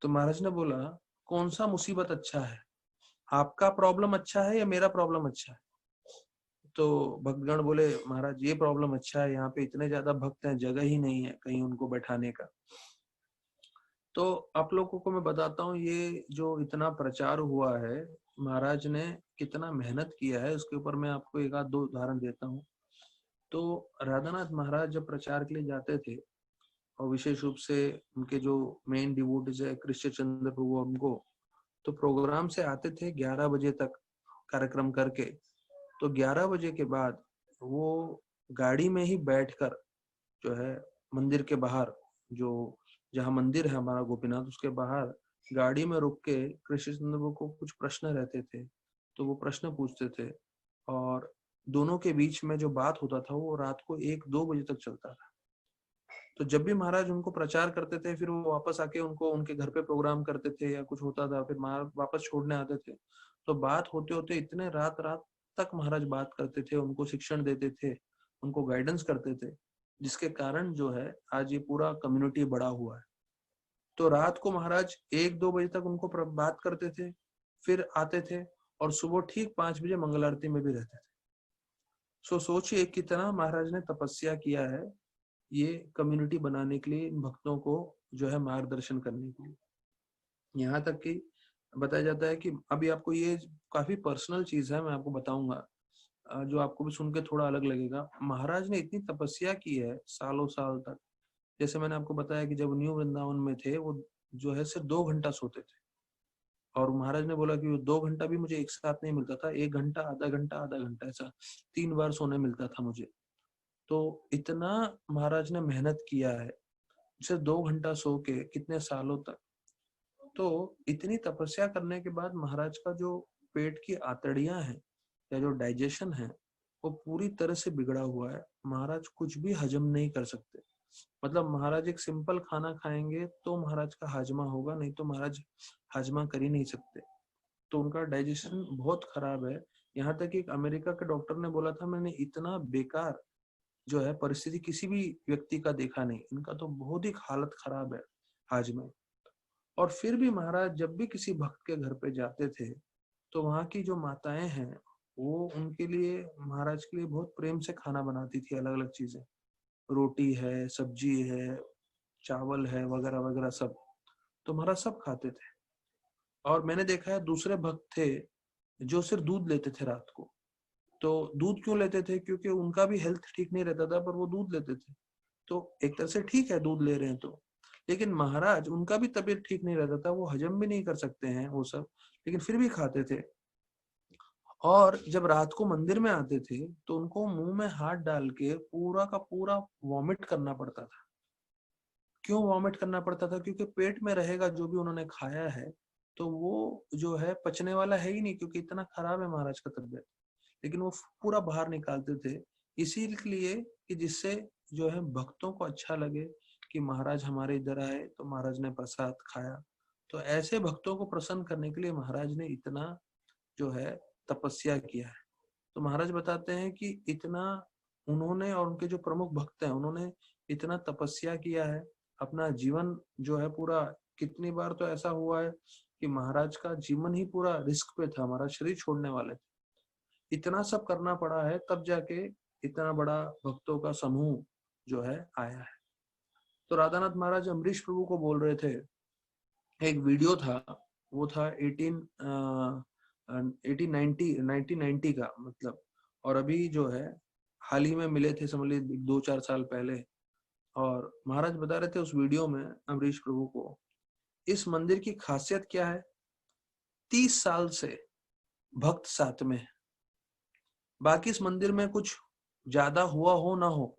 तो महाराज ने बोला कौन सा मुसीबत अच्छा है, आपका प्रॉब्लम अच्छा है या मेरा प्रॉब्लम अच्छा है? तो भक्तगण बोले महाराज ये प्रॉब्लम अच्छा है, यहाँ पे इतने ज्यादा भक्त हैं, जगह ही नहीं है कहीं उनको बैठाने का। तो आप लोगों को मैं बताता हूँ, ये जो इतना प्रचार हुआ है, महाराज ने कितना मेहनत किया है, उसके ऊपर मैं आपको एक आध दो उदाहरण देता हूँ। तो राधानाथ महाराज जब प्रचार के लिए जाते थे, और विशेष रूप से उनके जो मेन डिवोटीज है कृष्णचंद्र प्रभु, उनको तो प्रोग्राम से आते थे 11 बजे तक कार्यक्रम करके, तो 11 बजे के बाद वो गाड़ी में ही बैठकर जो है मंदिर के बाहर, जो जहाँ मंदिर है हमारा गोपीनाथ, उसके बाहर गाड़ी में रुक के कृष्णचंद्र को कुछ प्रश्न रहते थे, तो वो प्रश्न पूछते थे। और दोनों के बीच में जो बात होता था वो रात को 1-2 बजे तक चलता था। तो जब भी महाराज उनको प्रचार करते थे, फिर वो वापस आके उनको उनके घर पे प्रोग्राम करते थे या कुछ होता था, फिर महाराज वापस छोड़ने आते थे। तो बात होते होते इतने रात रात तक महाराज बात करते थे, उनको शिक्षण देते थे, उनको गाइडेंस करते थे, जिसके कारण जो है आज ये पूरा कम्युनिटी बड़ा हुआ है। तो रात को महाराज 1-2 बजे तक उनको बात करते थे, फिर आते थे और सुबह ठीक 5 बजे मंगल आरती में भी रहते थे। सो सोचिए कितना महाराज ने तपस्या किया है ये कम्युनिटी बनाने के लिए, इन भक्तों को जो है मार्गदर्शन करने के लिए। यहाँ तक कि बताया जाता है कि अभी आपको ये काफी पर्सनल चीज है, मैं आपको बताऊंगा, जो आपको भी सुन के थोड़ा अलग लगेगा। महाराज ने इतनी तपस्या की है सालों साल तक। जैसे मैंने आपको बताया कि जब न्यू वृंदावन में थे, वो जो है सिर्फ 2 घंटा सोते थे। और महाराज ने बोला कि वो 2 घंटा भी मुझे एक साथ नहीं मिलता था, 1 घंटा, आधा घंटा, आधा घंटा, ऐसा 3 बार सोने मिलता था मुझे। तो इतना महाराज ने मेहनत किया है, सिर्फ 2 घंटा सो के कितने सालों तक। तो इतनी तपस्या करने के बाद महाराज का जो पेट की आंतड़ियां हैं या जो डाइजेशन है, वो पूरी तरह से बिगड़ा हुआ है। महाराज कुछ भी हजम नहीं कर सकते। मतलब महाराज एक सिंपल खाना खाएंगे तो महाराज का हाजमा होगा, नहीं तो महाराज हाजमा कर ही नहीं सकते। तो उनका डाइजेशन बहुत खराब है। यहाँ तक एक अमेरिका के डॉक्टर ने बोला था, मैंने इतना बेकार जो है परिस्थिति किसी भी व्यक्ति का देखा नहीं, इनका तो बहुत ही हालत खराब है हाजमे। और फिर भी महाराज जब भी किसी भक्त के घर पे जाते थे, तो वहाँ की जो माताएं हैं वो उनके लिए, महाराज के लिए बहुत प्रेम से खाना बनाती थी, अलग अलग चीजें, रोटी है, सब्जी है, चावल है, वगैरह वगैरह सब। तो महाराज सब खाते थे। और मैंने देखा है दूसरे भक्त थे जो सिर्फ दूध लेते थे रात को। तो दूध क्यों लेते थे? क्योंकि उनका भी हेल्थ ठीक नहीं रहता था, पर वो दूध लेते थे। तो एक तरह से ठीक है दूध ले रहे हैं तो, लेकिन महाराज उनका भी तबीयत ठीक नहीं रहता था, वो हजम भी नहीं कर सकते हैं वो सब, लेकिन फिर भी खाते थे। और जब रात को मंदिर में आते थे तो उनको मुंह में हाथ डाल के पूरा का पूरा वॉमिट करना पड़ता था। क्यों वॉमिट करना पड़ता था? क्योंकि पेट में रहेगा जो भी उन्होंने खाया है, तो वो जो है पचने वाला है ही नहीं, क्योंकि इतना खराब है महाराज का तबीयत। लेकिन वो पूरा बाहर निकालते थे, इसीलिए कि जिससे जो है भक्तों को अच्छा लगे कि महाराज हमारे इधर आए तो महाराज ने प्रसाद खाया। तो ऐसे भक्तों को प्रसन्न करने के लिए महाराज ने इतना जो है तपस्या किया है। तो महाराज बताते हैं कि इतना उन्होंने और उनके जो प्रमुख भक्त हैं उन्होंने इतना तपस्या किया है, अपना जीवन जो है पूरा, कितनी बार तो ऐसा हुआ है कि महाराज का जीवन ही पूरा रिस्क पे था, महाराज शरीर छोड़ने वाले थे। इतना सब करना पड़ा है, तब जाके इतना बड़ा भक्तों का समूह जो है आया है। तो राधानाथ महाराज अम्बरीश प्रभु को बोल रहे थे, एक वीडियो था, वो था 1990 का मतलब। और अभी जो है हाल ही में मिले थे, समझ लीजिए 2-4 साल पहले। और महाराज बता रहे थे उस वीडियो में अम्बरीश प्रभु को, इस मंदिर की खासियत क्या है, 30 साल से भक्त साथ में है। बाकी इस मंदिर में कुछ ज्यादा हुआ हो ना हो,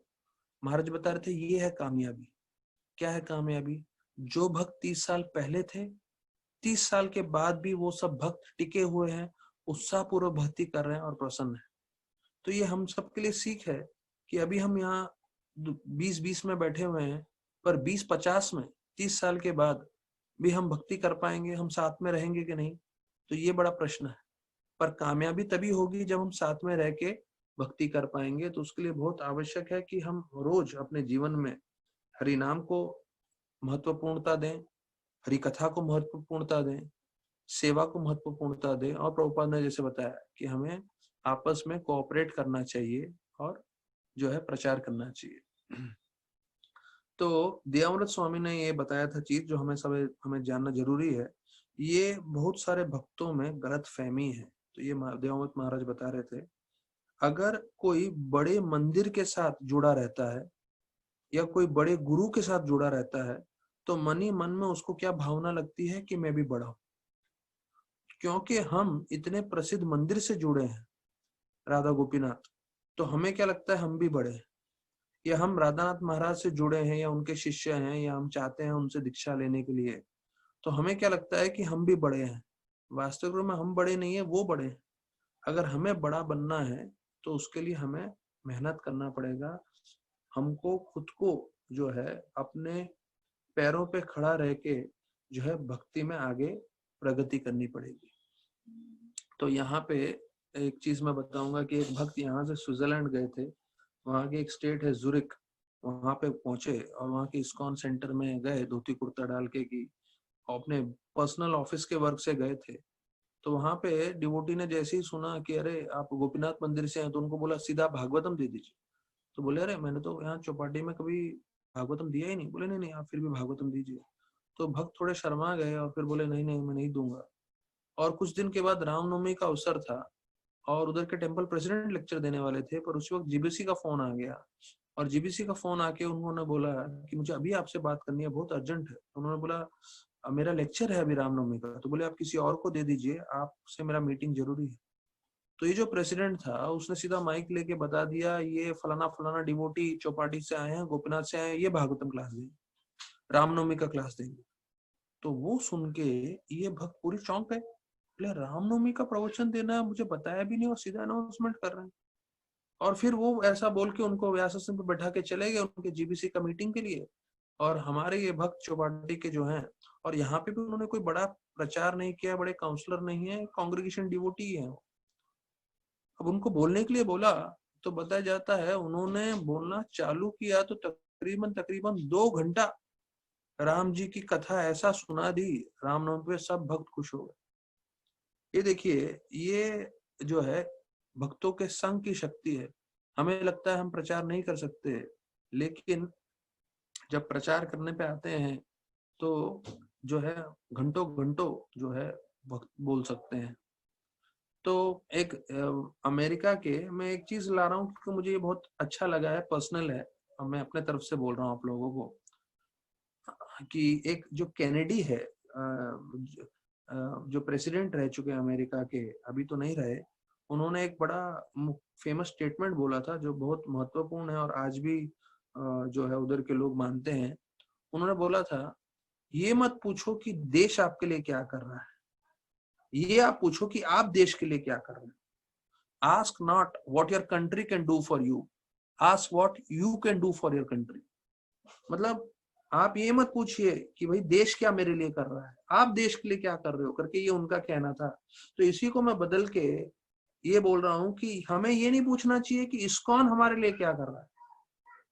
महाराज बता रहे थे ये है कामयाबी। क्या है कामयाबी? जो भक्त 30 साल पहले थे, 30 साल के बाद भी वो सब भक्त टिके हुए हैं, उत्साह पूर्वक भक्ति कर रहे हैं और प्रसन्न है। तो ये हम सबके लिए सीख है कि अभी हम यहाँ 20-20 में बैठे हुए हैं, पर 20-50 में, 30 साल के बाद भी हम भक्ति कर पाएंगे, हम साथ में रहेंगे कि नहीं, तो ये बड़ा प्रश्न है। पर कामयाबी तभी होगी जब हम साथ में रह के भक्ति कर पाएंगे। तो उसके लिए बहुत आवश्यक है कि हम रोज अपने जीवन में हरि नाम को महत्वपूर्णता दें, हरि कथा को महत्वपूर्णता दें, सेवा को महत्वपूर्णता दें। और प्रभुपाद ने जैसे बताया कि हमें आपस में कोऑपरेट करना चाहिए और जो है प्रचार करना चाहिए। तो दयामृत स्वामी ने ये बताया था चीज जो हमें जानना जरूरी है। ये बहुत सारे भक्तों में गलत फहमी है। तो ये दयामृत महाराज बता रहे थे, अगर कोई बड़े मंदिर के साथ जुड़ा रहता है या कोई बड़े गुरु के साथ जुड़ा रहता है, तो मन ही मन में उसको क्या भावना लगती है कि मैं भी बड़ा हूं। क्योंकि हम इतने प्रसिद्ध मंदिर से जुड़े हैं, राधा गोपीनाथ, तो हमें क्या लगता है हम भी बड़े हैं, या हम राधानाथ महाराज से जुड़े हैं या उनके शिष्य हैं या हम चाहते हैं उनसे दीक्षा लेने के लिए, तो हमें क्या लगता है कि हम भी बड़े हैं। वास्तविक रूप में हम बड़े नहीं है, वो बड़े हैं। अगर हमें बड़ा बनना है तो उसके लिए हमें मेहनत करना पड़ेगा। हमको खुद को जो है अपने पैरों पे खड़ा रह के जो है भक्ति में आगे प्रगति करनी पड़ेगी। तो यहाँ पे एक चीज मैं बताऊंगा कि एक भक्त यहाँ से स्विट्जरलैंड गए थे, वहाँ की एक स्टेट है जुरिक, वहां पे पहुंचे और वहाँ के इस्कॉन सेंटर में गए धोती कुर्ता डाल के, कि अपने पर्सनल ऑफिस के वर्क से गए थे। तो वहां पे डिवोटी ने जैसे ही सुना कि अरे आप गोपीनाथ मंदिर से हैं, तो उनको बोला सीधा भागवतम दे दीजिए। तो बोले अरे मैंने तो यहाँ चौपाटी में कभी भागवतम दिया ही नहीं। बोले नहीं नहीं, आप फिर भी भागवतम दीजिए। तो भक्त थोड़े शर्मा गए और फिर बोले नहीं नहीं, मैं नहीं दूंगा। और कुछ दिन के बाद रामनवमी का अवसर था और उधर के टेम्पल प्रेसिडेंट लेक्चर देने वाले थे, पर उस वक्त जीबीसी का फोन आ गया। और जीबीसी का फोन आके उन्होंने बोला कि मुझे अभी आपसे बात करनी है, बहुत अर्जेंट है। उन्होंने बोला मेरा लेक्चर है अभी रामनवमी का। तो बोले आप किसी और को दे दीजिए, आपसे मेरा मीटिंग जरूरी है। तो ये जो प्रेसिडेंट था उसने सीधा माइक लेके बता दिया, ये फलाना फलाना डिवोटी चौपाटी से आए हैं, गोपीनाथ से आए हैं, ये भागवतम क्लास देंगे, रामनवमी का क्लास देंगे। तो वो सुन के ये भक्त पूरी चौंक गए। बोले रामनवमी का प्रवचन देना, मुझे बताया भी नहीं और सीधा अनाउंसमेंट कर रहे हैं। और फिर वो ऐसा बोल के उनको व्यासासन पे बैठा के चले गए उनके जीबीसी का मीटिंग के लिए। और हमारे ये भक्त चौपाटी के जो हैं, और यहाँ पे भी उन्होंने कोई बड़ा प्रचार नहीं किया, बड़े काउंसलर नहीं है, कांग्रेगेशन डिवोटी है। अब उनको बोलने के लिए बोला तो बताया जाता है उन्होंने बोलना चालू किया तो तकरीबन तकरीबन 2 घंटा राम जी की कथा ऐसा सुना दी, रामनवमी पे सब भक्त खुश हो गए। ये देखिए, ये जो है भक्तों के संग की शक्ति है। हमें लगता है हम प्रचार नहीं कर सकते, लेकिन जब प्रचार करने पे आते हैं तो जो है घंटों घंटों जो है भक्त बोल सकते हैं। तो एक अमेरिका के मैं एक चीज ला रहा हूँ क्योंकि मुझे ये बहुत अच्छा लगा है, पर्सनल है और मैं अपने तरफ से बोल रहा हूँ आप लोगों को, कि एक जो कैनेडी है, जो प्रेसिडेंट रह चुके हैं अमेरिका के, अभी तो नहीं रहे, उन्होंने एक बड़ा फेमस स्टेटमेंट बोला था जो बहुत महत्वपूर्ण है और आज भी जो है उधर के लोग मानते हैं। उन्होंने बोला था, ये मत पूछो कि देश आपके लिए क्या कर रहा है, ये आप पूछो कि आप देश के लिए क्या कर रहे हैं। Ask not what your country can do for you, ask what you can do for your country। मतलब आप ये मत पूछिए कि भाई देश क्या मेरे लिए कर रहा है, आप देश के लिए क्या कर रहे हो करके, ये उनका कहना था। तो इसी को मैं बदल के ये बोल रहा हूँ कि हमें ये नहीं पूछना चाहिए कि इस्कॉन हमारे लिए क्या कर रहा है,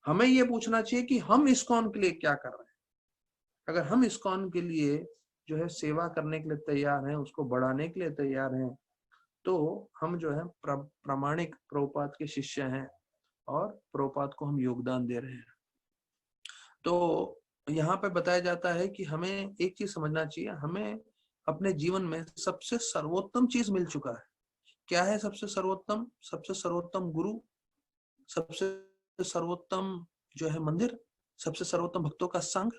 हमें ये पूछना चाहिए कि हम इस्कॉन के लिए क्या कर रहे हैं। अगर हम इस्कॉन के लिए जो है सेवा करने के लिए तैयार हैं, उसको बढ़ाने के लिए तैयार हैं, तो हम जो है प्रामाणिक प्रभुपाद के शिष्य हैं और प्रभुपाद को हम योगदान दे रहे हैं। तो यहाँ पे बताया जाता है कि हमें एक चीज समझना चाहिए, हमें अपने जीवन में सबसे सर्वोत्तम चीज मिल चुका है। क्या है सबसे सर्वोत्तम? सबसे सर्वोत्तम गुरु, सबसे सर्वोत्तम जो है मंदिर, सबसे सर्वोत्तम भक्तों का संग।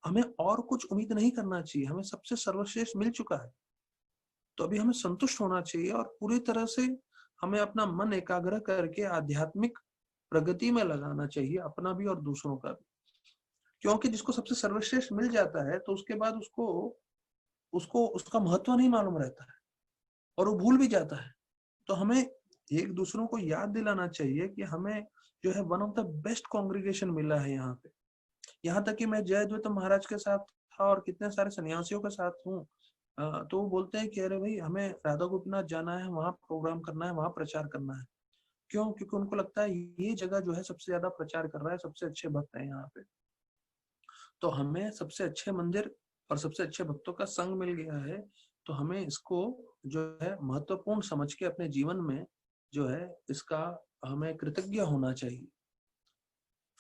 हमें और कुछ उम्मीद नहीं करना चाहिए, हमें सबसे सर्वश्रेष्ठ मिल चुका है। तो अभी हमें संतुष्ट होना चाहिए और पूरी तरह से हमें अपना मन एकाग्र करके आध्यात्मिक प्रगति में लगाना चाहिए, अपना भी और दूसरों का भी। क्योंकि जिसको सबसे सर्वश्रेष्ठ मिल जाता है तो उसके बाद उसको उसको उसका महत्व नहीं मालूम रहता है और वो भूल भी जाता है। तो हमें एक दूसरों को याद दिलाना चाहिए कि हमें जो है one of the best congregation मिला है यहाँ पे। यहाँ तक कि मैं जयद्वैत महाराज के साथ था और कितने सारे सन्यासियों के साथ हूँ, तो वो बोलते हैं कि अरे भाई हमें राधा गोपीनाथ जाना है, वहां प्रोग्राम करना है, वहां प्रचार करना है। क्यों? क्योंकि उनको लगता है ये जगह जो है सबसे ज्यादा प्रचार कर रहा है, सबसे अच्छे भक्त है यहाँ पे। तो हमें सबसे अच्छे मंदिर और सबसे अच्छे भक्तों का संग मिल गया है, तो हमें इसको जो है महत्वपूर्ण समझ के अपने जीवन में जो है इसका हमें कृतज्ञ होना चाहिए।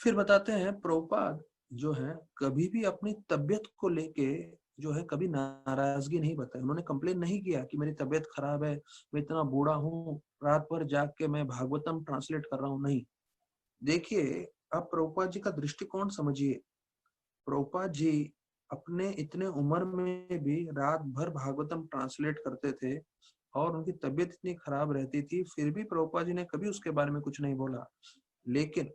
फिर बताते हैं प्रभुपाद जो है कभी भी अपनी तबियत को लेके जो है कभी नाराजगी नहीं बताई। उन्होंने कंप्लेन नहीं किया कि मेरी तबियत खराब है, मैं इतना बूढ़ा हूँ, रात भर जाग के मैं भागवतम ट्रांसलेट कर रहा हूँ। नहीं, देखिए आप प्रभुपाद जी का दृष्टिकोण समझिए। प्रभुपाद जी अपने इतने उम्र में भी रात भर भागवतम ट्रांसलेट करते थे और उनकी तबीयत इतनी खराब रहती थी, फिर भी प्रभुपाद जी ने कभी उसके बारे में कुछ नहीं बोला। लेकिन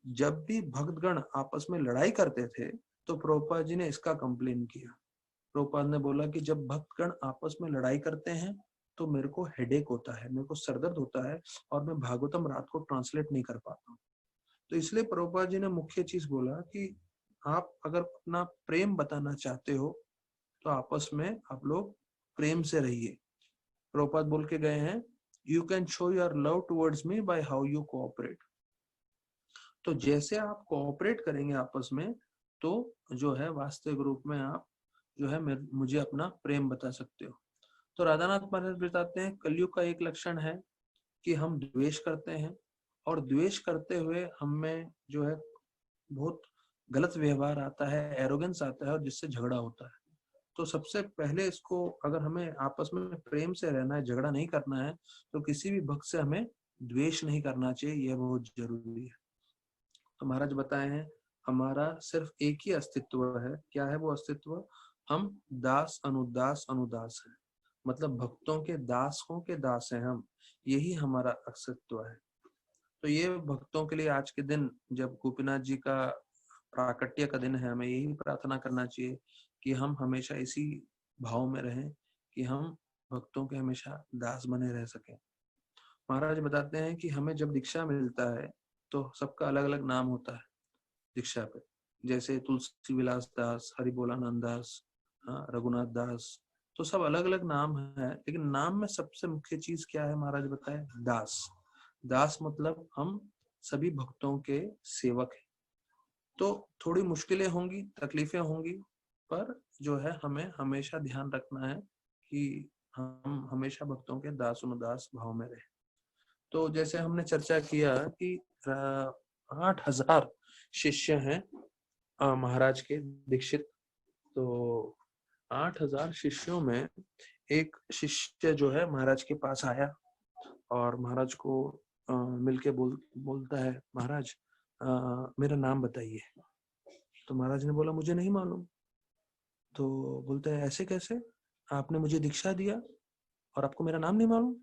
जब भी भक्तगण आपस में लड़ाई करते थे तो प्रभुपाद जी ने इसका कंप्लेन किया। प्रभुपाद ने बोला कि जब भक्तगण आपस में लड़ाई करते हैं तो मेरे को हेडेक होता है, मेरे को सरदर्द होता है और मैं भागवतम रात को ट्रांसलेट नहीं कर पाता हूँ। तो इसलिए प्रभुपाद जी ने मुख्य चीज बोला कि आप अगर अपना प्रेम बताना चाहते हो तो आपस में आप लोग प्रेम से रहिए। प्रभुपाद बोल के गए हैं, you can show your love towards me by how you cooperate. तो जैसे आप कोऑपरेट करेंगे आपस में तो जो है वास्तविक रूप में आप जो है मुझे अपना प्रेम बता सकते हो। तो राधानाथ महाराज बताते हैं कलयुग का एक लक्षण है कि हम द्वेष करते हैं और द्वेष करते हुए हमें जो है बहुत गलत व्यवहार आता है, एरोगेंस आता है और जिससे झगड़ा होता है। तो सबसे पहले इसको अगर हमें आपस में प्रेम से रहना है, झगड़ा नहीं करना है, तो किसी भी भक्त से हमें द्वेष नहीं करना चाहिए, यह बहुत जरूरी है। तो महाराज बताए हैं हमारा सिर्फ एक ही अस्तित्व है। क्या है वो अस्तित्व? हम दास अनुदास अनुदास है, मतलब भक्तों के दासों के दास हैं हम, यही हमारा अस्तित्व है। तो ये भक्तों के लिए आज के दिन जब गोपीनाथ जी का प्राकट्य का दिन है, हमें यही प्रार्थना करना चाहिए कि हम हमेशा इसी भाव में रहें कि हम भक्तों के हमेशा दास बने रह सकें। महाराज बताते हैं कि हमें जब दीक्षा मिलता है तो सबका अलग अलग नाम होता है दीक्षा पे, जैसे तुलसी विलास दास, हरिबोलानंद दास, रघुनाथ दास, तो सब अलग अलग नाम है। लेकिन नाम में सबसे मुख्य चीज क्या है महाराज बताए? दास। दास मतलब हम सभी भक्तों के सेवक हैं। तो थोड़ी मुश्किलें होंगी, तकलीफें होंगी, पर जो है हमें हमेशा ध्यान रखना है कि हम हमेशा भक्तों के दास अनुदास भाव में रहे। तो जैसे हमने चर्चा किया कि 8,000 शिष्य हैं महाराज के दीक्षित। तो 8,000 शिष्यों में एक शिष्य जो है महाराज के पास आया और महाराज को मिलके बोलता है, महाराज मेरा नाम बताइए। तो महाराज ने बोला मुझे नहीं मालूम। तो बोलते हैं ऐसे कैसे, आपने मुझे दीक्षा दिया और आपको मेरा नाम नहीं मालूम?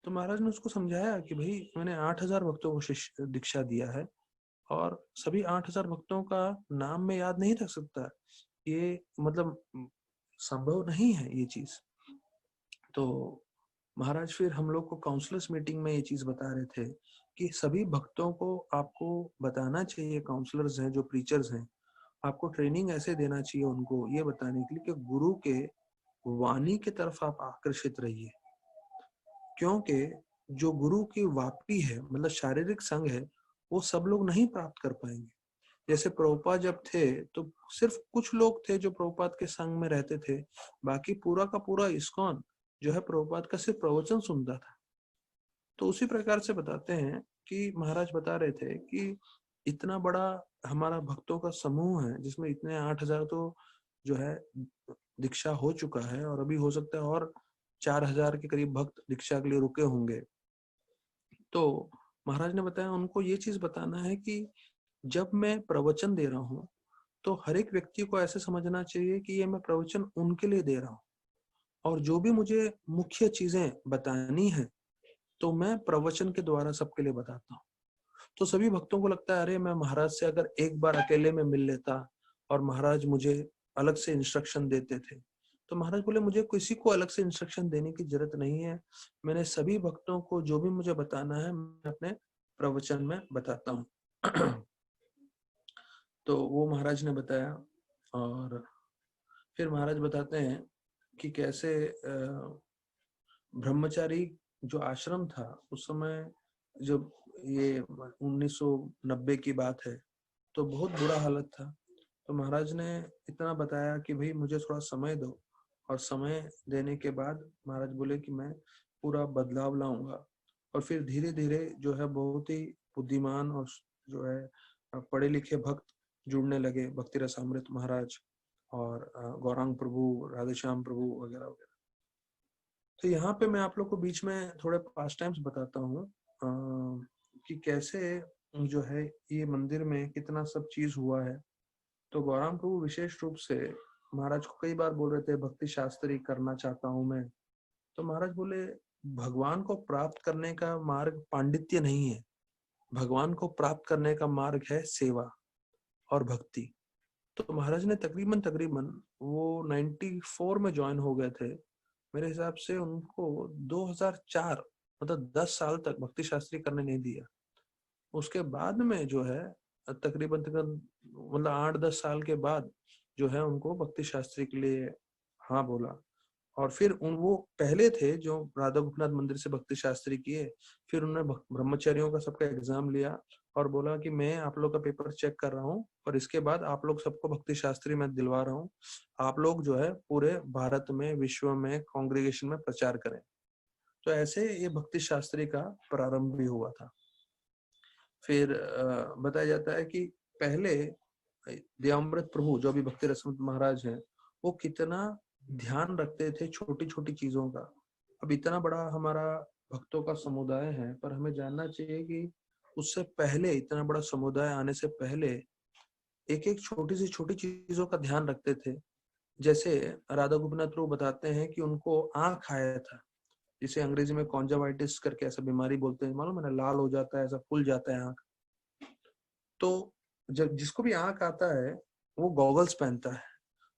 तो महाराज ने उसको समझाया कि भाई मैंने 8,000 भक्तों को शिष्य दीक्षा दिया है और सभी 8,000 भक्तों का नाम मैं याद नहीं रख सकता, ये मतलब संभव नहीं है ये चीज। तो महाराज फिर हम लोग को काउंसलर्स मीटिंग में ये चीज बता रहे थे कि सभी भक्तों को आपको बताना चाहिए, काउंसलर्स हैं जो प्रीचर्स हैं, आपको ट्रेनिंग ऐसे देना चाहिए उनको ये बताने के लिए कि गुरु के वाणी की तरफ आप आकर्षित रहिए। क्योंकि जो गुरु की वापी है, मतलब शारीरिक संग है, वो सब लोग नहीं प्राप्त कर पाएंगे। जैसे प्रभुपाद जब थे तो सिर्फ कुछ लोग थे जो प्रभुपाद के संग में रहते थे, बाकी पूरा का पूरा इस्कॉन जो है प्रभुपाद का सिर्फ प्रवचन सुनता था। तो उसी प्रकार से बताते हैं कि महाराज बता रहे थे कि इतना बड़ा हमारा भक्तों का समूह है जिसमें इतने 8,000 तो जो है दीक्षा हो चुका है और अभी हो सकता है और 4,000 के करीब भक्त दीक्षा के लिए रुके होंगे। तो महाराज ने बताया उनको ये चीज बताना है कि जब मैं प्रवचन दे रहा हूँ तो हर एक व्यक्ति को ऐसे समझना चाहिए कि ये मैं प्रवचन उनके लिए दे रहा हूँ और जो भी मुझे मुख्य चीजें बतानी है तो मैं प्रवचन के द्वारा सबके लिए बताता हूँ। तो सभी भक्तों को लगता है अरे मैं महाराज से अगर एक बार अकेले में मिल लेता और महाराज मुझे अलग से इंस्ट्रक्शन देते थे। तो महाराज बोले मुझे किसी को अलग से इंस्ट्रक्शन देने की जरूरत नहीं है, मैंने सभी भक्तों को जो भी मुझे बताना है मैं अपने प्रवचन में बताता हूँ। तो वो महाराज ने बताया। और फिर महाराज बताते हैं कि कैसे ब्रह्मचारी जो आश्रम था उस समय जब ये 1990 की बात है तो बहुत बुरा हालत था। तो महाराज ने इतना बताया कि भाई मुझे थोड़ा समय दो, और समय देने के बाद महाराज बोले कि मैं पूरा बदलाव लाऊंगा। और फिर धीरे धीरे जो है बहुत ही बुद्धिमान और जो है पढ़े लिखे भक्त जुड़ने लगे, भक्ति रसामृत महाराज और गौरांग प्रभु, राधेश्याम प्रभु वगैरह वगैरह। तो यहाँ पे मैं आप लोग को बीच में थोड़े पास्ट टाइम्स बताता हूँ कि कैसे जो है ये मंदिर में कितना सब चीज हुआ है। तो गौरांग प्रभु विशेष रूप से महाराज को कई बार बोल रहे थे भक्ति शास्त्री करना चाहता हूँ मैं, तो महाराज बोले भगवान को प्राप्त करने का मार्ग पांडित्य नहीं है, भगवान को प्राप्त करने का मार्ग है सेवा और भक्ति। तो महाराज ने तकरीबन तकरीबन वो 94 में ज्वाइन हो गए थे, मेरे हिसाब से उनको 2004 मतलब 10 साल तक भक्ति शास्त्री करने नहीं दिया। उसके बाद में जो है तकरीबन तकरीबन मतलब 8-10 साल के बाद जो है उनको भक्ति शास्त्री के लिए हाँ बोला। और फिर वो पहले थे जो राधा गोपीनाथ मंदिर से भक्ति शास्त्री किए, फिर उन्होंने ब्रह्मचारियों का सबका एग्जाम लिया और बोला कि मैं आप लोग का पेपर चेक कर रहा हूँ और इसके बाद आप लोग सबको भक्ति शास्त्री मैं दिलवा रहा हूँ, आप लोग जो है पूरे भारत में विश्व में कांग्रेगेशन में प्रचार करें। तो ऐसे ये भक्ति शास्त्री का प्रारंभ भी हुआ था। फिर बताया जाता है कि पहले दयामृत प्रभु जो अभी भक्ति रसमत महाराज हैं, वो कितना ध्यान रखते थे छोटी छोटी चीजों का। अब इतना बड़ा हमारा भक्तों का समुदाय है, पर हमें जानना चाहिए कि उससे पहले, इतना बड़ा समुदाय आने से पहले एक एक छोटी चीजों का ध्यान रखते थे। जैसे राधा गोपीनाथ प्रभु बताते हैं कि उनको आंख आया था, जिसे अंग्रेजी में कॉन्जावाइटिस करके ऐसा बीमारी बोलते हैं, मालूम है ना, लाल हो जाता है, ऐसा फूल जाता है आंख। तो जब जिसको भी आंख आता है वो गॉगल्स पहनता है।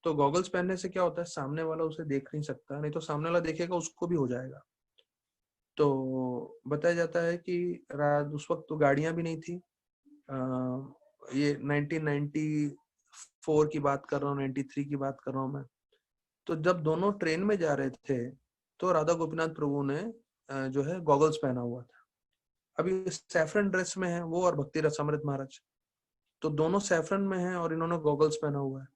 तो गॉगल्स पहनने से क्या होता है, सामने वाला उसे देख नहीं सकता, नहीं तो सामने वाला देखेगा उसको भी हो जाएगा। तो बताया जाता है कि रात उस वक्त तो गाड़ियां भी नहीं थी। ये 1994 की बात कर रहा हूँ, 93 की बात कर रहा हूँ मैं। तो जब दोनों ट्रेन में जा रहे थे तो राधा गोपीनाथ प्रभु ने जो है गॉगल्स पहना हुआ था। अभी सैफरन ड्रेस में है वो और भक्ति रसामृत महाराज, तो दोनों सैफरन में हैं और इन्होंने गॉगल्स पहना हुआ है।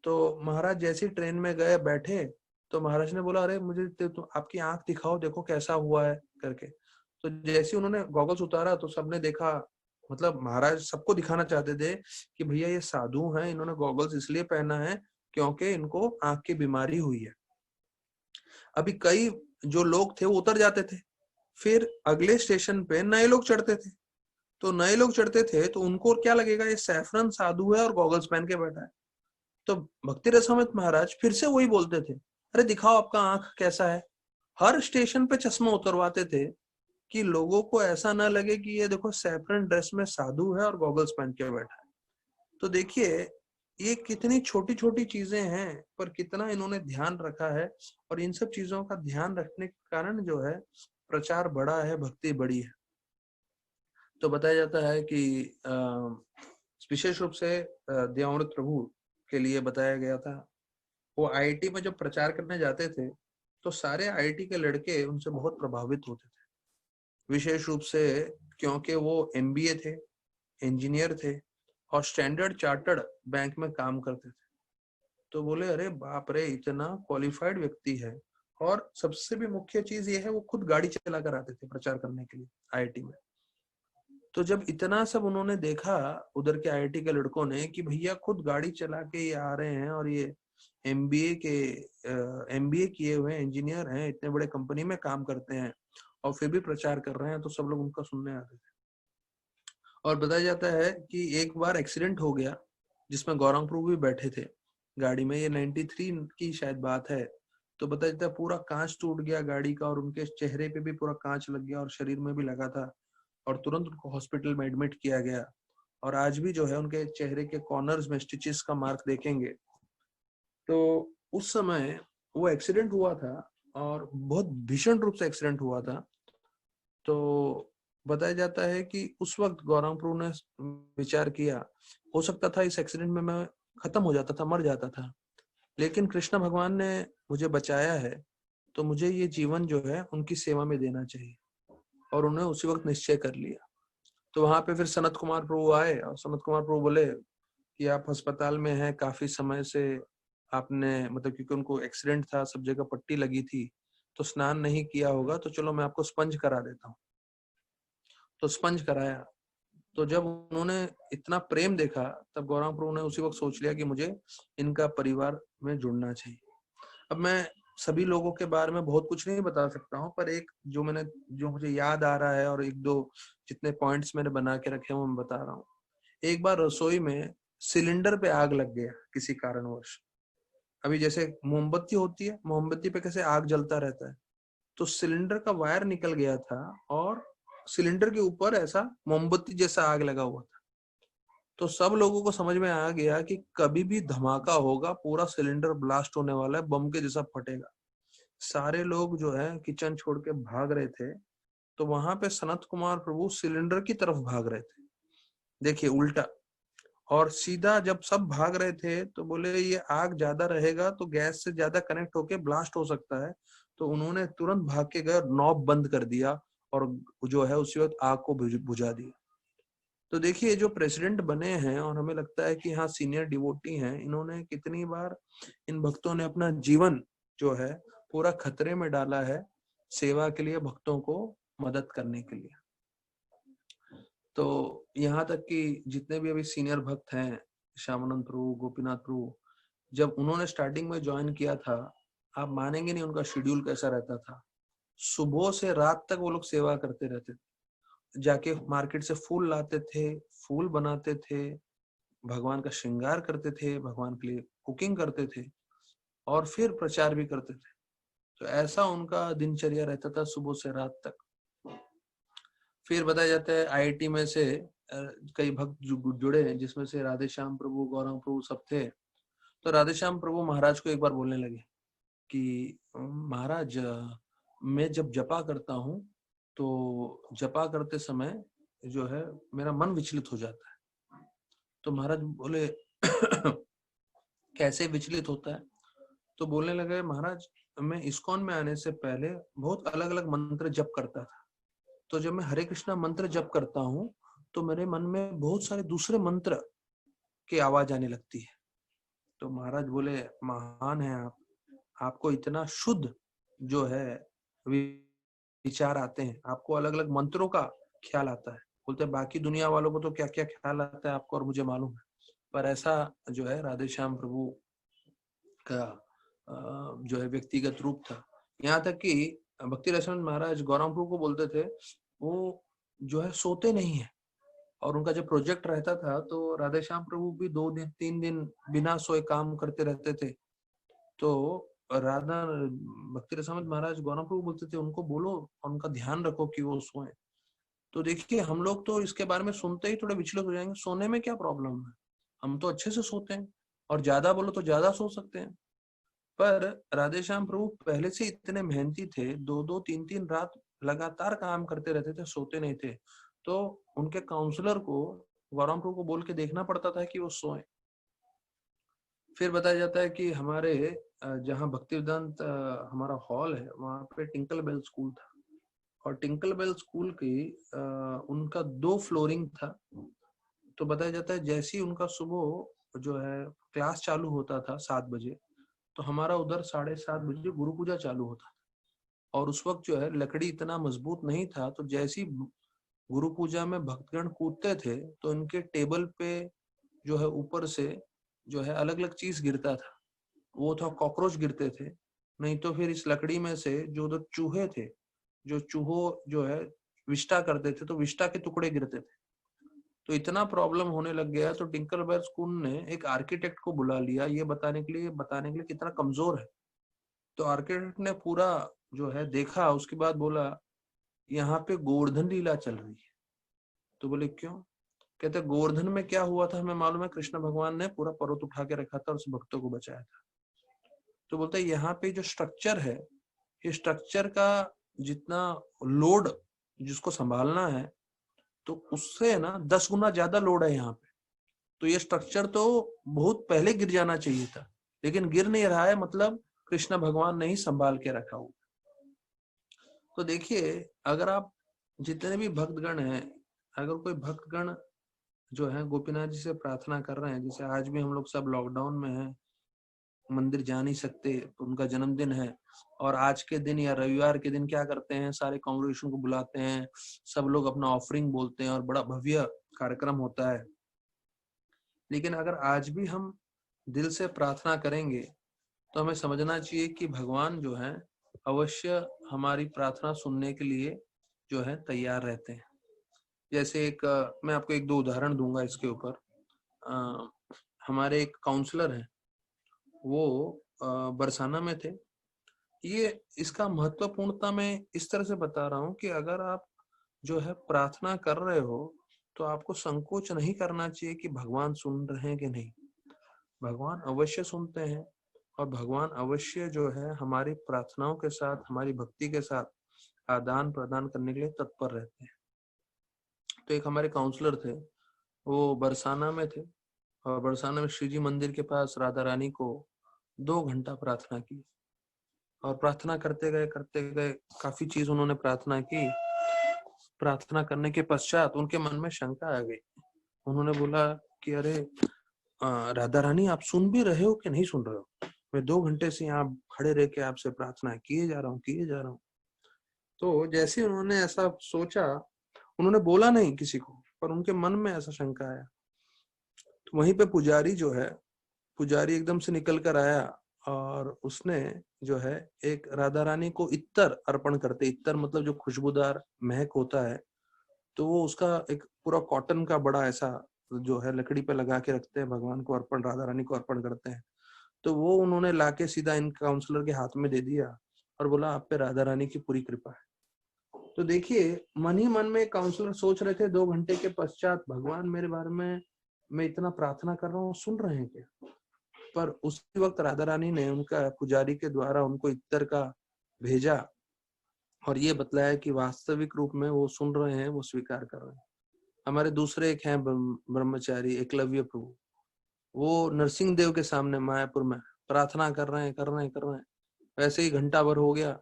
तो महाराज जैसे ही ट्रेन में गए बैठे तो महाराज ने बोला, अरे मुझे तो आपकी आंख दिखाओ, देखो कैसा हुआ है करके। तो जैसे उन्होंने गॉगल्स उतारा तो सबने देखा, मतलब महाराज सबको दिखाना चाहते थे कि भैया ये साधु हैं, इन्होंने गॉगल्स इसलिए पहना है क्योंकि इनको आंख की बीमारी हुई है। अभी कई जो लोग थे वो उतर जाते थे, फिर अगले स्टेशन पे नए लोग चढ़ते थे। तो नए लोग चढ़ते थे तो उनको क्या लगेगा, ये सैफरन साधु है और गॉगल्स पहन के बैठा है। तो भक्ति रसामृत महाराज फिर से वही बोलते थे, अरे दिखाओ आपका आंख कैसा है। हर स्टेशन पे चश्मा उतरवाते थे कि लोगों को ऐसा ना लगे कि ये देखो सैफरन ड्रेस में साधु है और गॉगल्स पहन के बैठा है। तो देखिए ये कितनी छोटी छोटी चीजें हैं, पर कितना इन्होंने ध्यान रखा है। और इन सब चीजों का ध्यान रखने के कारण जो है प्रचार बड़ा है, भक्ति बड़ी है। तो बताया जाता है कि विशेष रूप से दयामृत प्रभु के लिए बताया गया था। वो आईआईटी में जब प्रचार करने जाते थे तो सारे आईआईटी के लड़के उनसे बहुत प्रभावित होते थे, विशेष रूप से क्योंकि वो एमबीए थे, इंजीनियर थे और स्टैंडर्ड चार्टर्ड बैंक में काम करते थे। तो बोले अरे बाप रे, इतना क्वालिफाइड व्यक्ति है। और सबसे भी मुख्य चीज ये है वो खुद गाड़ी चला कर आते थे प्रचार करने के लिए आईआईटी में। तो जब इतना सब उन्होंने देखा उधर के आईआईटी के लड़कों ने कि भैया खुद गाड़ी चला के ये आ रहे हैं और ये एमबीए किए हुए इंजीनियर हैं, इतने बड़े कंपनी में काम करते हैं और फिर भी प्रचार कर रहे हैं, तो सब लोग उनका सुनने आते थे। और बताया जाता है कि एक बार एक्सीडेंट हो गया जिसमें गौरांग प्रभु भी बैठे थे गाड़ी में, ये 93 की शायद बात है। तो बताया जाता है पूरा कांच टूट गया गाड़ी का और उनके चेहरे पे भी पूरा कांच लग गया और शरीर में भी लगा था और तुरंत उनको हॉस्पिटल में एडमिट किया गया। और आज भी जो है उनके चेहरे के कॉर्नर्स में स्टिचेस का मार्क देखेंगे। तो उस समय वो एक्सीडेंट हुआ था और बहुत भीषण रूप से एक्सीडेंट हुआ था। तो बताया जाता है कि उस वक्त गौरांग प्रभु ने विचार किया, हो सकता था इस एक्सीडेंट में मैं खत्म हो जाता था, मर जाता था, लेकिन कृष्ण भगवान ने मुझे बचाया है तो मुझे ये जीवन जो है उनकी सेवा में देना चाहिए। और उन्होंने उसी वक्त निश्चय कर लिया। तो वहां पे फिर सनत कुमार प्रभु आए और सनत कुमार प्रभु बोले कि आप अस्पताल में हैं काफी समय से, आपने मतलब क्योंकि उनको एक्सीडेंट था, सब जगह पट्टी लगी थी, तो स्नान नहीं किया होगा, तो चलो मैं आपको स्पंज करा देता हूँ। तो स्पंज कराया। तो जब उन्होंने इतना प्रेम देखा तब गौरांग प्रभु ने उसी वक्त सोच लिया कि मुझे इनका परिवार में जुड़ना चाहिए। अब मैं सभी लोगों के बारे में बहुत कुछ नहीं बता सकता हूँ, पर एक जो मुझे याद आ रहा है और एक दो जितने पॉइंट्स मैंने बना के रखे हैं वो मैं बता रहा हूँ। एक बार रसोई में सिलेंडर पे आग लग गया किसी कारणवश। अभी जैसे मोमबत्ती होती है, मोमबत्ती पे कैसे आग जलता रहता है, तो सिलेंडर का वायर निकल गया था और सिलेंडर के ऊपर ऐसा मोमबत्ती जैसा आग लगा हुआ था। तो सब लोगों को समझ में आ गया कि कभी भी धमाका होगा, पूरा सिलेंडर ब्लास्ट होने वाला है, बम के जैसा फटेगा। सारे लोग जो है किचन छोड़ के भाग रहे थे। तो वहां पे सनत कुमार प्रभु सिलेंडर की तरफ भाग रहे थे, देखिए उल्टा। और सीधा जब सब भाग रहे थे तो बोले ये आग ज्यादा रहेगा तो गैस से ज्यादा कनेक्ट होके ब्लास्ट हो सकता है। तो उन्होंने तुरंत भाग के गए, नॉब बंद कर दिया और जो है उसी वक्त आग को बुझा दिया। तो देखिए जो प्रेसिडेंट बने हैं, और हमें लगता है कि हाँ सीनियर डिवोटी हैं, इन्होंने कितनी बार इन भक्तों ने अपना जीवन जो है पूरा खतरे में डाला है सेवा के लिए, भक्तों को मदद करने के लिए। तो यहाँ तक कि जितने भी अभी सीनियर भक्त हैं, श्यामानंद प्रभु, गोपीनाथ प्रभु, जब उन्होंने स्टार्टिंग में ज्वाइन किया था, आप मानेंगे नहीं उनका शेड्यूल कैसा रहता था। सुबह से रात तक वो लोग सेवा करते रहते थे, जाके मार्केट से फूल लाते थे, फूल बनाते थे, भगवान का श्रृंगार करते थे, भगवान के लिए कुकिंग करते थे और फिर प्रचार भी करते थे। तो ऐसा उनका दिनचर्या रहता था सुबह से रात तक। फिर बताया जाता है आईआईटी में से कई भक्त जुड़े हैं, जिसमें से राधे श्याम प्रभु, गौरंग प्रभु सब थे। तो राधे श्याम प्रभु महाराज को एक बार बोलने लगे कि महाराज मैं जब जपा करता हूँ तो जपा करते समय जो है मेरा मन विचलित हो जाता है। तो महाराज बोले कैसे विचलित होता है? तो बोलने लगे महाराज मैं इस्कॉन में आने से पहले बहुत अलग अलग मंत्र जप करता था। तो जब मैं हरे कृष्णा मंत्र जप करता हूँ तो मेरे मन में बहुत सारे दूसरे मंत्र की आवाज आने लगती है। तो महाराज बोले महान है आप, आपको इतना शुद्ध जो है विचार आते हैं, आपको अलग अलग मंत्रों का ख्याल आता है। बोलते बाकी दुनिया वालों को तो क्या क्या ख्याल आता है आपको और मुझे मालूम है, पर ऐसा जो है राधे श्याम प्रभु का जो है व्यक्तिगत रूप था। यहाँ तक कि भक्ति रसवंत महाराज गौरंग प्रभु को बोलते थे वो जो है सोते नहीं है, और उनका जब प्रोजेक्ट रहता था तो राधे श्याम प्रभु भी 2 दिन 3 दिन बिना सोए काम करते रहते थे। तो राधा भक्ति रसवंत महाराज गौरंग प्रभु बोलते थे उनको बोलो और उनका ध्यान रखो कि वो सोए। तो देखिए हम लोग तो इसके बारे में सुनते ही थोड़े विचलित हो जाएंगे, सोने में क्या प्रॉब्लम है, हम तो अच्छे से सोते हैं, और ज्यादा बोलो तो ज्यादा सो सकते हैं। पर राधे श्याम प्रभु पहले से इतने मेहनती थे, 2-2 3-3 रात लगातार काम करते रहते थे, सोते नहीं थे। तो उनके काउंसलर को गौरंग प्रभु को बोल के देखना पड़ता था कि वो सोए। फिर बताया जाता है कि हमारे जहाँ भक्ति वेदांत हमारा हॉल है वहां पे टिंकल बेल स्कूल था, और टिंकल बेल स्कूल की उनका 2 फ्लोरिंग था। तो बताया जाता है जैसे ही उनका सुबह जो है क्लास चालू होता था 7 बजे, तो हमारा उधर 7:30 बजे गुरु पूजा चालू होता था। और उस वक्त जो है लकड़ी इतना मजबूत नहीं था, तो जैसी गुरु पूजा में भक्तगण कूदते थे तो इनके टेबल पे जो है ऊपर से जो है अलग अलग चीज गिरता था। वो था कॉकरोच गिरते थे, नहीं तो फिर इस लकड़ी में से जो उधर चूहे थे, जो चूहो जो है विष्टा करते थे, तो विष्टा के टुकड़े गिरते थे। तो इतना प्रॉब्लम होने लग गया तो टिंकल बेल स्कूल ने एक आर्किटेक्ट को बुला लिया ये बताने के लिए कितना कमजोर है। तो आर्किटेक्ट ने पूरा जो है देखा, उसके बाद बोला यहाँ पे गोवर्धन लीला चल रही है। तो बोले क्यों? कहते गोवर्धन में क्या हुआ था हमें मालूम है, कृष्ण भगवान ने पूरा पर्वत उठा के रखा था और उस भक्तों को बचाया था। तो बोलते हैं यहाँ पे जो स्ट्रक्चर है, ये स्ट्रक्चर का जितना लोड जिसको संभालना है, तो उससे ना 10 गुना ज्यादा लोड है यहाँ पे। तो ये स्ट्रक्चर तो बहुत पहले गिर जाना चाहिए था, लेकिन गिर नहीं रहा है, मतलब कृष्ण भगवान ने ही संभाल के रखा हुआ। तो देखिए अगर आप जितने भी भक्तगण हैं, अगर कोई भक्तगण जो है गोपीनाथ जी से प्रार्थना कर रहे हैं, जैसे आज भी हम लोग सब लॉकडाउन में हैं, मंदिर जा नहीं सकते, तो उनका जन्मदिन है, और आज के दिन या रविवार के दिन क्या करते हैं, सारे कांग्रेगेशन को बुलाते हैं, सब लोग अपना ऑफरिंग बोलते हैं और बड़ा भव्य कार्यक्रम होता है। लेकिन अगर आज भी हम दिल से प्रार्थना करेंगे तो हमें समझना चाहिए कि भगवान जो है अवश्य हमारी प्रार्थना सुनने के लिए जो है तैयार रहते हैं। जैसे मैं आपको 1-2 उदाहरण दूंगा इसके ऊपर। हमारे एक काउंसलर हैं, वो बरसाना में थे, ये इसका महत्वपूर्णता मैं इस तरह से बता रहा हूँ कि अगर आप जो है प्रार्थना कर रहे हो तो आपको संकोच नहीं करना चाहिए कि भगवान सुन रहे हैं कि नहीं। भगवान अवश्य सुनते हैं और भगवान अवश्य जो है हमारी प्रार्थनाओं के साथ, हमारी भक्ति के साथ आदान प्रदान करने के लिए तत्पर रहते हैं। तो एक हमारे काउंसलर थे, वो बरसाना में थे और बरसाना में श्री जी मंदिर के पास राधा रानी को 2 घंटा प्रार्थना की और प्रार्थना करते गए काफी चीज उन्होंने प्रार्थना की। प्रार्थना करने के पश्चात उनके मन में शंका आ गई। उन्होंने बोला कि अरे राधा रानी, आप सुन भी रहे हो कि नहीं सुन रहे हो? मैं 2 घंटे से यहाँ खड़े रह के आपसे प्रार्थना किए जा रहा हूँ। तो जैसे उन्होंने ऐसा सोचा, उन्होंने बोला नहीं किसी को, पर उनके मन में ऐसा शंका आया। तो वहीं पे पुजारी जो है, पुजारी एकदम से निकल कर आया और उसने जो है एक राधा रानी को इत्तर अर्पण करते, इत्तर मतलब जो खुशबूदार महक होता है, तो वो उसका एक पूरा कॉटन का बड़ा ऐसा जो है लकड़ी पे लगा के रखते हैं, भगवान को अर्पण, राधा रानी को अर्पण करते हैं। तो वो उन्होंने लाके सीधा इन काउंसलर के हाथ में दे दिया और बोला आप पे राधा रानी की पूरी कृपा है। तो देखिए, मन ही मन में काउंसलर सोच रहे थे 2 घंटे के पश्चात भगवान मेरे बारे में, मैं इतना प्रार्थना कर रहा हूँ, सुन रहे हैं क्या? पर उसी वक्त राधा रानी ने उनका पुजारी के द्वारा उनको इत्तर का भेजा और ये बतलाया कि वास्तविक रूप में वो सुन रहे हैं, वो स्वीकार कर रहे हैं। हमारे दूसरे एक हैं ब्रह्मचारी एकलव्य प्रभु, वो नरसिंह देव के सामने मायापुर में प्रार्थना कर रहे हैं। वैसे ही घंटा भर हो गया,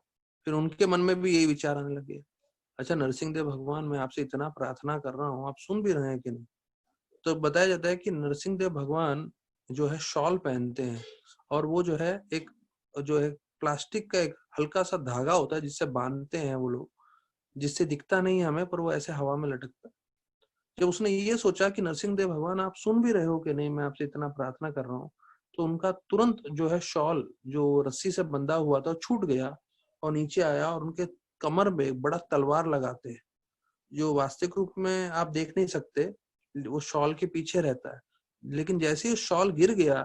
फिर उनके मन में भी यही विचार आने लगे, अच्छा नरसिंह देव भगवान, मैं आपसे इतना प्रार्थना कर रहा हूँ, आप सुन भी रहे हैं कि नहीं? तो बताया जाता है कि नरसिंह देव भगवान जो है शॉल पहनते हैं और वो जो है एक जो है प्लास्टिक का एक हल्का सा धागा होता है जिससे बांधते हैं वो लोग, जिससे दिखता नहीं है हमें, पर वो ऐसे हवा में लटकता है। जब उसने ये सोचा कि नरसिंह देव भगवान आप सुन भी रहे हो कि नहीं, मैं आपसे इतना प्रार्थना कर रहा हूँ, तो उनका तुरंत जो है शॉल जो रस्सी से बंधा हुआ था छूट गया और नीचे आया और उनके कमर में एक बड़ा तलवार लगाते हैं, जो वास्तविक रूप में आप देख नहीं सकते, वो शॉल के पीछे रहता है। लेकिन जैसे ही शॉल गिर गया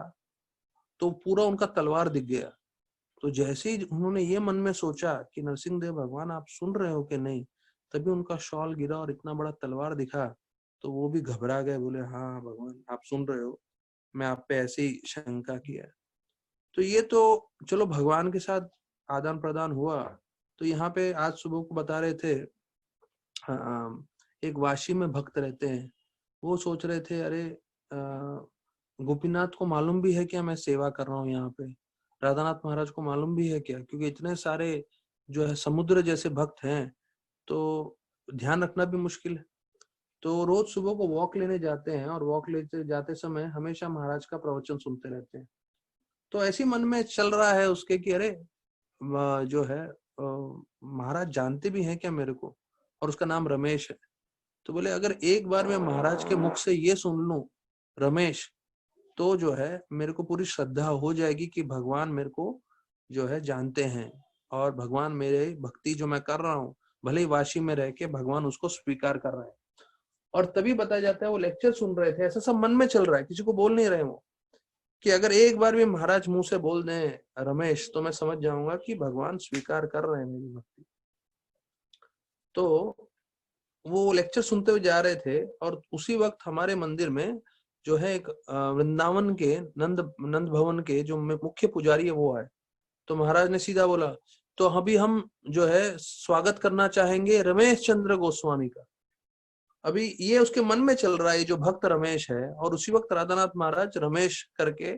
तो पूरा उनका तलवार दिख गया। तो जैसे ही उन्होंने ये मन में सोचा कि नरसिंह देव भगवान आप सुन रहे हो कि नहीं, तभी उनका शॉल गिरा और इतना बड़ा तलवार दिखा। तो वो भी घबरा गए, बोले हाँ भगवान आप सुन रहे हो, मैं आप पे ऐसे ही शंका किया है। तो ये तो चलो भगवान के साथ आदान प्रदान हुआ। तो यहाँ पे आज सुबह को बता रहे थे, एक वाशी में भक्त रहते हैं, वो सोच रहे थे अरे गोपीनाथ को मालूम भी है क्या मैं सेवा कर रहा हूँ यहाँ पे? राधानाथ महाराज को मालूम भी है क्या? क्योंकि इतने सारे जो है समुद्र जैसे भक्त हैं, तो ध्यान रखना भी मुश्किल है। तो रोज सुबह को वॉक लेने जाते हैं और वॉक लेते जाते समय हमेशा महाराज का प्रवचन सुनते रहते हैं। तो ऐसी मन में चल रहा है उसके कि अरे जो है महाराज जानते भी हैं क्या मेरे को? और उसका नाम रमेश है। तो बोले अगर एक बार मैं महाराज के मुख से ये सुन लूं रमेश, तो जो है मेरे को पूरी श्रद्धा हो जाएगी कि भगवान मेरे को जो है जानते हैं और भगवान मेरे भक्ति जो मैं कर रहा हूँ, भले ही वाशी में रह के भगवान उसको स्वीकार कर रहे हैं। और तभी बताया जाता है वो लेक्चर सुन रहे थे, ऐसा सब मन में चल रहा है, किसी को बोल नहीं रहे वो, कि अगर एक बार भी महाराज मुंह से बोल दें रमेश, तो मैं समझ जाऊंगा कि भगवान स्वीकार कर रहे हैं मेरी भक्ति। तो वो लेक्चर सुनते हुए जा रहे थे और उसी वक्त हमारे मंदिर में जो है एक वृंदावन के नंद भवन के जो मुख्य पुजारी है वो आए। तो महाराज ने सीधा बोला, तो अभी हम जो है स्वागत करना चाहेंगे रमेश चंद्र गोस्वामी का। अभी ये उसके मन में चल रहा है, जो भक्त रमेश है, और उसी वक्त राधानाथ महाराज रमेश करके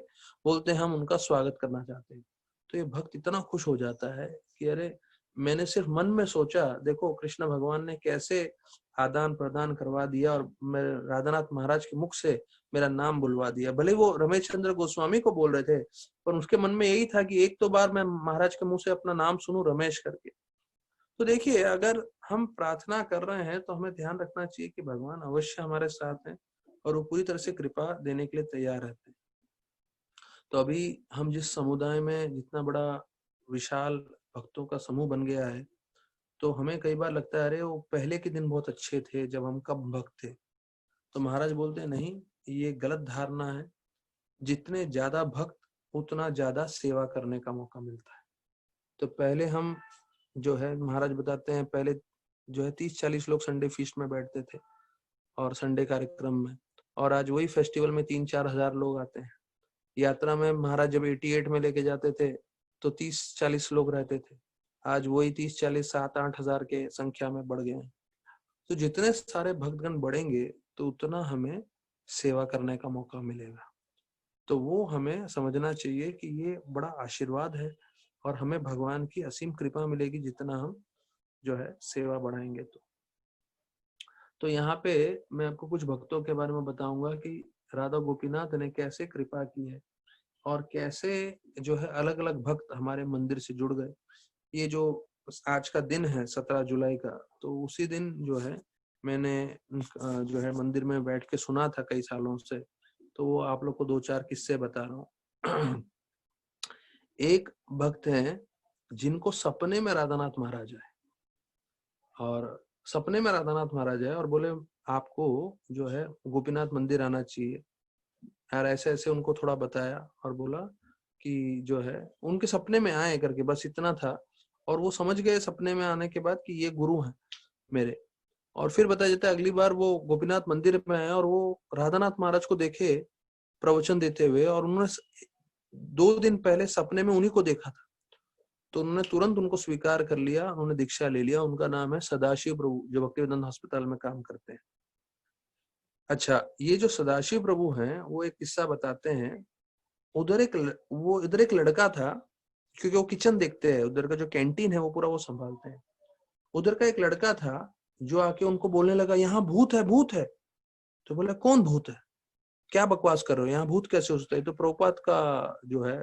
बोलते हैं हम उनका स्वागत करना चाहते हैं। तो ये भक्त इतना खुश हो जाता है कि अरे मैंने सिर्फ मन में सोचा, देखो कृष्ण भगवान ने कैसे आदान प्रदान करवा दिया और मेरे राधानाथ महाराज के मुख से मेरा नाम बुलवा दिया। भले वो रमेश चंद्र गोस्वामी को बोल रहे थे, पर उसके मन में यही था कि एक तो बार मैं महाराज के मुंह से अपना नाम सुनूं रमेश करके। तो देखिए, अगर हम प्रार्थना कर रहे हैं तो हमें ध्यान रखना चाहिए कि भगवान अवश्य हमारे साथ हैं और वो पूरी तरह से कृपा देने के लिए तैयार रहते हैं। तो अभी हम जिस समुदाय में जितना बड़ा विशाल भक्तों का समूह बन गया है, तो हमें कई बार लगता है अरे वो पहले के दिन बहुत अच्छे थे जब हम कब भक्त थे। तो महाराज बोलते हैं नहीं, ये गलत धारणा है। जितने ज्यादा भक्त उतना ज्यादा सेवा करने का मौका मिलता है। तो पहले हम जो है महाराज बताते हैं, पहले जो है 30-40 लोग संडे फीस्ट में बैठते थे और संडे कार्यक्रम में, और आज वही फेस्टिवल में 3-4 हजार लोग आते हैं। यात्रा में महाराज जब 88 में लेके जाते थे तो 30-40 लोग रहते थे, आज वही 30-40 7-8 हजार के संख्या में बढ़ गए हैं। तो जितने सारे भक्तगण बढ़ेंगे तो उतना हमें सेवा करने का मौका मिलेगा। तो वो हमें समझना चाहिए कि ये बड़ा आशीर्वाद है और हमें भगवान की असीम कृपा मिलेगी जितना हम जो है सेवा बढ़ाएंगे। तो यहाँ पे मैं आपको कुछ भक्तों के बारे में बताऊंगा कि राधा गोपीनाथ ने कैसे कृपा की है और कैसे जो है अलग अलग भक्त हमारे मंदिर से जुड़ गए। ये जो आज का दिन है 17 जुलाई का, तो उसी दिन जो है मैंने जो है मंदिर में बैठ के सुना था कई सालों से, तो वो आप लोग को 2-4 किस्से बता रहा हूँ। एक भक्त हैं जिनको सपने में राधानाथ महाराज आए, और सपने में राधानाथ महाराज आए और बोले आपको जो है गोपीनाथ मंदिर आना चाहिए यार, ऐसे ऐसे उनको थोड़ा बताया और बोला कि जो है उनके सपने में आए करके, बस इतना था। और वो समझ गए सपने में आने के बाद कि ये गुरु हैं मेरे। और फिर बताया जाता है अगली बार वो गोपीनाथ मंदिर में आए और वो राधानाथ महाराज को देखे प्रवचन देते हुए, और उन्होंने 2 दिन पहले सपने में उन्हीं को देखा था। तो उन्होंने तुरंत उनको स्वीकार कर लिया, उन्होंने दीक्षा ले लिया। उनका नाम है सदाशिव प्रभु, जो भक्तिवेदांत अस्पताल में काम करते हैं। अच्छा, ये जो सदाशिव प्रभु हैं वो एक किस्सा बताते हैं। इधर एक लड़का था, क्योंकि वो किचन देखते हैं, उधर का जो कैंटीन है वो पूरा वो संभालते हैं। उधर का एक लड़का था जो आके उनको बोलने लगा यहाँ भूत है, भूत है। तो बोला कौन भूत है, क्या बकवास कर रहे हो, यहाँ भूत कैसे हो सकता है, तो प्रभुपाद का जो है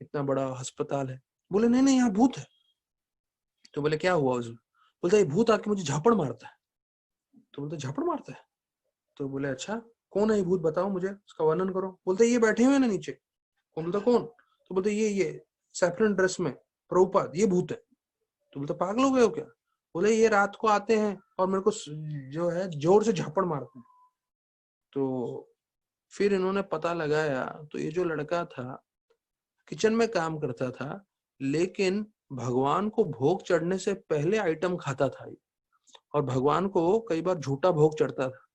इतना बड़ा अस्पताल है। बोले नहीं नहीं यहाँ भूत है। तो बोले क्या हुआ उसमें, बोलता ये भूत आके मुझे झापड़ मारता है। तो बोलते झापड़ मारता है। तो बोले अच्छा कौन है ये भूत, बताओ मुझे उसका वर्णन करो। बोलते ये बैठे हुए ना नीचे। कौन, बोलता कौन। तो बोलते ये सैफरन ड्रेस में प्रभुपाद, ये भूत है। तो बोलते पागल हो गए हो क्या। बोले ये रात को आते हैं और मेरे को जो है जोर से झापड़ मारते हैं। तो फिर इन्होंने पता लगाया, तो ये जो लड़का था किचन में काम करता था, लेकिन भगवान को भोग चढ़ने से पहले आइटम खाता था ये, और भगवान को कई बार झूठा भोग चढ़ता था।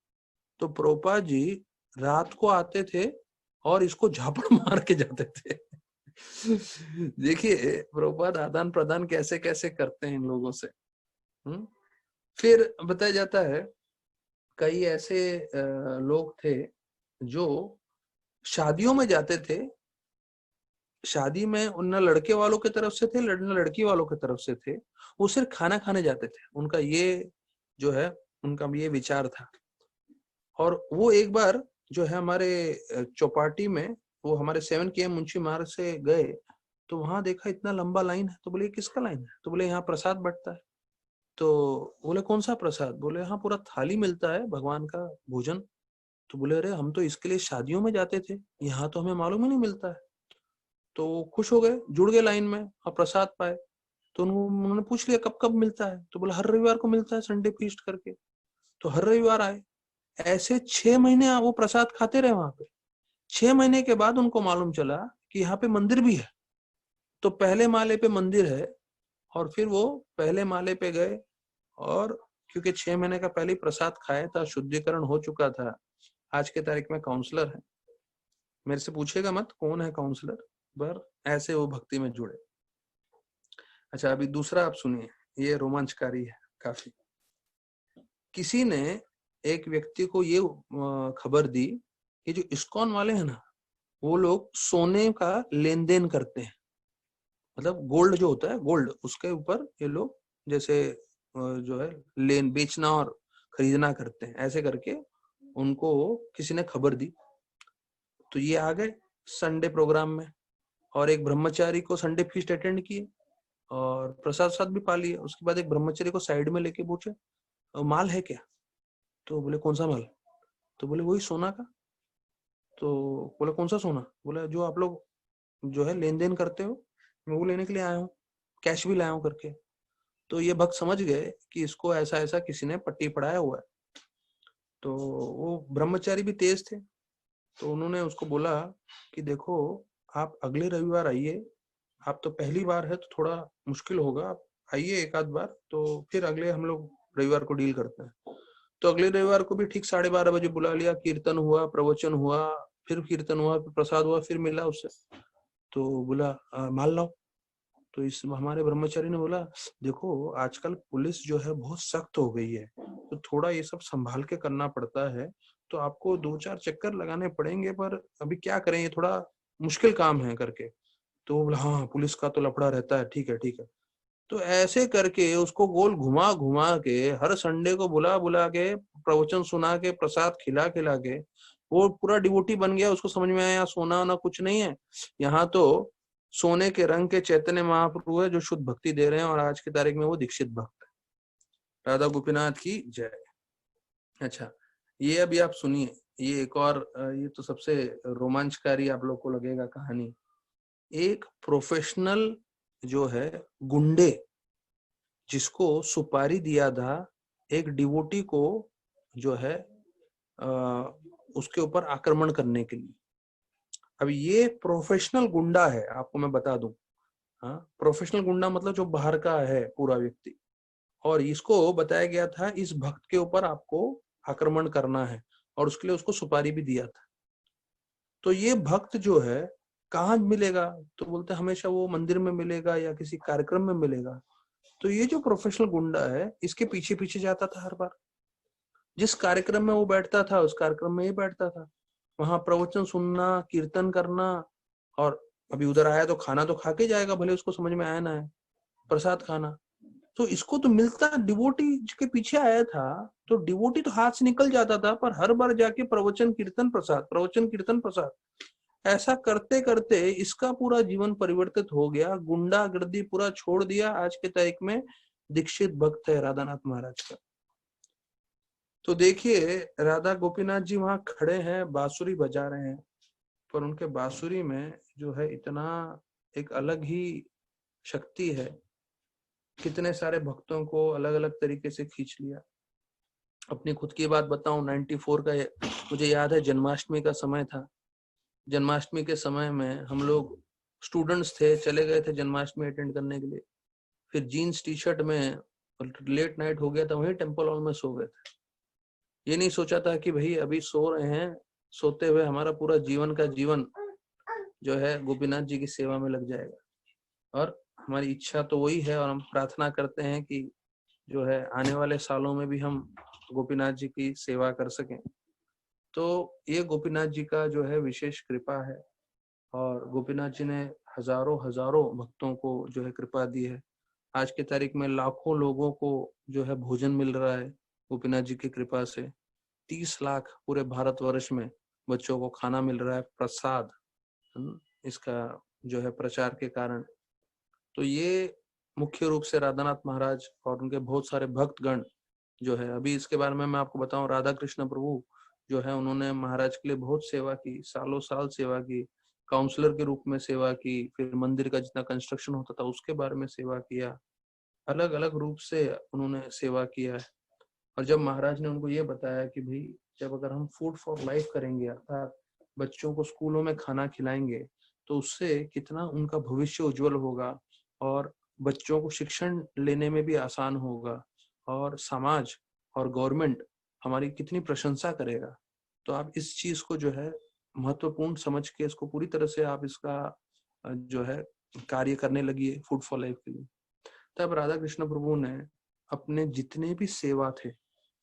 तो प्रभुपाद जी रात को आते थे और इसको झापड़ मार के जाते थे। देखिए प्रभुपाद आदान प्रदान कैसे कैसे करते हैं इन लोगों से। फिर बताया जाता है कई ऐसे लोग थे जो शादियों में जाते थे, शादी में न लड़के वालों की तरफ से थे न लड़की वालों की तरफ से थे, वो सिर्फ खाना खाने जाते थे। उनका ये जो है उनका ये विचार था। और वो एक बार जो है हमारे चौपाटी में, वो हमारे 7 km मुंशी मार्ग से गए, तो वहां देखा इतना लंबा लाइन है। तो बोले किसका लाइन है, तो बोले यहाँ प्रसाद बंटता है। तो बोले कौन सा प्रसाद, बोले हाँ पूरा थाली मिलता है भगवान का भोजन। तो बोले अरे हम तो इसके लिए शादियों में जाते थे, यहाँ तो हमें मालूम ही नहीं मिलता है। तो खुश हो गए, जुड़ गए लाइन में और प्रसाद पाए। तो उन्होंने पूछ लिया कब कब मिलता है, तो बोला हर रविवार को मिलता है संडे फीस्ट करके। तो हर रविवार आए, ऐसे 6 महीने वो प्रसाद खाते रहे वहां पे। 6 महीने के बाद उनको मालूम चला कि यहाँ पे मंदिर भी है। तो पहले माले पे मंदिर है, और फिर वो पहले माले पे गए, और क्योंकि 6 महीने का पहले प्रसाद खाया था, शुद्धिकरण हो चुका था। आज के तारीख में काउंसलर है, मेरे से पूछेगा मत कौन है काउंसलर, पर ऐसे वो भक्ति में जुड़े। अच्छा अभी दूसरा आप सुनिए, ये रोमांचकारी है काफी। किसी ने एक व्यक्ति को ये खबर दी कि जो इस्कॉन वाले हैं ना, वो लोग सोने का लेन देन करते हैं। मतलब गोल्ड जो होता है, गोल्ड उसके ऊपर ये लोग जैसे जो है लेन बेचना और खरीदना करते हैं। ऐसे करके उनको किसी ने खबर दी, तो ये आ गए संडे प्रोग्राम में, और एक ब्रह्मचारी को संडे फीस्ट अटेंड किए और प्रसाद साथ भी पा लिए। उसके बाद एक ब्रह्मचारी को साइड में लेके पूछे माल है क्या। तो बोले कौन सा माल, तो बोले वही सोना का। तो बोले कौन सा सोना, बोले जो आप लोग जो है लेन देन करते हो, मैं वो लेने के लिए आया हूँ, कैश भी लाया हूँ करके। तो ये भक्त समझ गए कि इसको ऐसा ऐसा किसी ने पट्टी पढ़ाया हुआ है। तो वो ब्रह्मचारी भी तेज थे, तो उन्होंने उसको बोला कि देखो आप अगले रविवार आइए, आप तो पहली बार है तो थोड़ा मुश्किल होगा, आप आइए एक आध बार, तो फिर अगले हम लोग रविवार को डील करते हैं। तो अगले रविवार को भी ठीक 12:30 बजे बुला लिया, कीर्तन हुआ, प्रवचन हुआ, फिर कीर्तन हुआ, फिर प्रसाद हुआ, फिर मिला उससे। तो बोला माल लाओ। तो इस हमारे ब्रह्मचारी ने बोला, देखो आजकल पुलिस जो है बहुत सख्त हो गई है, तो थोड़ा ये सब संभाल के करना पड़ता है, तो आपको 2-4 चक्कर लगाने पड़ेंगे, पर अभी क्या करें, ये थोड़ा मुश्किल काम है करके। तो वो बोला, हाँ पुलिस का तो लफड़ा रहता है, ठीक है ठीक है। तो ऐसे करके उसको गोल घुमा घुमा के हर संडे को बुला बुला के प्रवचन सुना के प्रसाद खिला खिला के वो पूरा डिवोटी बन गया। उसको समझ में आया सोना वोना कुछ नहीं है, यहाँ तो सोने के रंग के चैतन्य महाप्रभु है जो शुद्ध भक्ति दे रहे हैं, और आज की तारीख में वो दीक्षित भक्त है। राधा गोपीनाथ की जय। अच्छा, ये अभी आप सुनिए, ये एक और ये तो सबसे रोमांचकारी आप लोग को लगेगा कहानी। एक प्रोफेशनल जो है गुंडे, जिसको सुपारी दिया था एक डिवोटी को जो है उसके ऊपर आक्रमण करने के लिए। अब ये प्रोफेशनल गुंडा है, आपको मैं बता दूं। हाँ, प्रोफेशनल गुंडा मतलब जो बाहर का है पूरा व्यक्ति, और इसको बताया गया था इस भक्त के ऊपर आपको आक्रमण करना है, और उसके लिए उसको सुपारी भी दिया था। तो ये भक्त जो है कहाँ मिलेगा, तो बोलते हमेशा वो मंदिर में मिलेगा या किसी कार्यक्रम में मिलेगा। तो ये जो प्रोफेशनल गुंडा है इसके पीछे पीछे जाता था हर बार, जिस कार्यक्रम में वो बैठता था उस कार्यक्रम में ही बैठता था, वहां प्रवचन सुनना, कीर्तन करना, और अभी उधर आया तो खाना तो खा के जाएगा, भले उसको समझ में आया ना है, प्रसाद खाना। तो इसको तो मिलता, डिवोटी के पीछे आया था तो डिवोटी तो हाथ से निकल जाता था, पर हर बार जाके प्रवचन कीर्तन प्रसाद, प्रवचन कीर्तन प्रसाद, ऐसा करते करते इसका पूरा जीवन परिवर्तित हो गया। गुंडागर्दी पूरा छोड़ दिया, आज के तारीख में दीक्षित भक्त है राधानाथ महाराज का। तो देखिए राधा गोपीनाथ जी वहां खड़े हैं, बांसुरी बजा रहे हैं, पर उनके बांसुरी में जो है इतना एक अलग ही शक्ति है, कितने सारे भक्तों को अलग अलग तरीके से खींच लिया। अपनी खुद की बात बताऊं, 94 का मुझे याद है, जन्माष्टमी का समय था। जन्माष्टमी के समय में हम लोग स्टूडेंट्स थे, चले गए थे जन्माष्टमी अटेंड करने के लिए। फिर जीन्स टी शर्ट में लेट नाइट हो गया था, वहीं टेम्पल हॉल में सो गए थे। ये नहीं सोचा था कि भाई अभी सो रहे हैं, सोते हुए हमारा पूरा जीवन का जीवन जो है गोपीनाथ जी की सेवा में लग जाएगा। और हमारी इच्छा तो वही है, और हम प्रार्थना करते हैं कि जो है आने वाले सालों में भी हम गोपीनाथ जी की सेवा कर सकें। तो ये गोपीनाथ जी का जो है विशेष कृपा है, और गोपीनाथ जी ने हजारों हजारों भक्तों को जो है कृपा दी है। आज की तारीख में लाखों लोगों को जो है भोजन मिल रहा है गोपीनाथ जी की कृपा से। 30 लाख पूरे भारतवर्ष में बच्चों को खाना मिल रहा है, प्रसाद, इसका जो है प्रचार के कारण। तो ये मुख्य रूप से राधानाथ महाराज और उनके बहुत सारे भक्तगण जो है, अभी इसके बारे में मैं आपको बताऊं, राधा कृष्ण प्रभु जो है उन्होंने महाराज के लिए बहुत सेवा की, सालों साल सेवा की, काउंसलर के रूप में सेवा की, फिर मंदिर का जितना कंस्ट्रक्शन होता था उसके बारे में सेवा किया, अलग अलग रूप से उन्होंने सेवा किया है। और जब महाराज ने उनको ये बताया कि भाई जब अगर हम फूड फॉर लाइफ करेंगे, अर्थात बच्चों को स्कूलों में खाना खिलाएंगे, तो उससे कितना उनका भविष्य उज्जवल होगा, और बच्चों को शिक्षण लेने में भी आसान होगा, और समाज और गवर्नमेंट हमारी कितनी प्रशंसा करेगा। तो आप इस चीज को जो है महत्वपूर्ण समझ के इसको पूरी तरह से आप इसका जो है कार्य करने लगी है फूड फॉर लाइफ के लिए। तब राधा कृष्ण प्रभु ने अपने जितने भी सेवा थे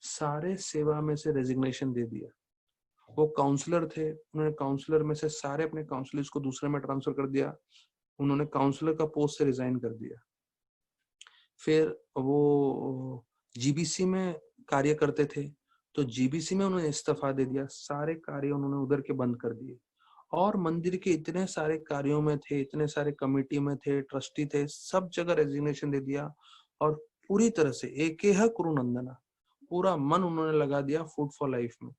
सारे सेवा में से रेजिग्नेशन दे दिया। वो काउंसलर थे, उन्होंने काउंसलर में से सारे अपने काउंसलर्स को दूसरे में ट्रांसफर कर दिया, उन्होंने काउंसलर का पोस्ट से रिजाइन कर दिया। फिर वो जीबीसी में कार्य करते थे, तो जीबीसी में उन्होंने इस्तीफा दे दिया, सारे कार्य उन्होंने उधर के बंद कर दिए। और मंदिर के इतने सारे कार्यों में थे, इतने सारे कमेटी में थे, ट्रस्टी थे, सब जगह रेजिग्नेशन दे दिया, और पूरी तरह से एकेह कुरु नंदना, पूरा मन उन्होंने लगा दिया फूड फॉर लाइफ में।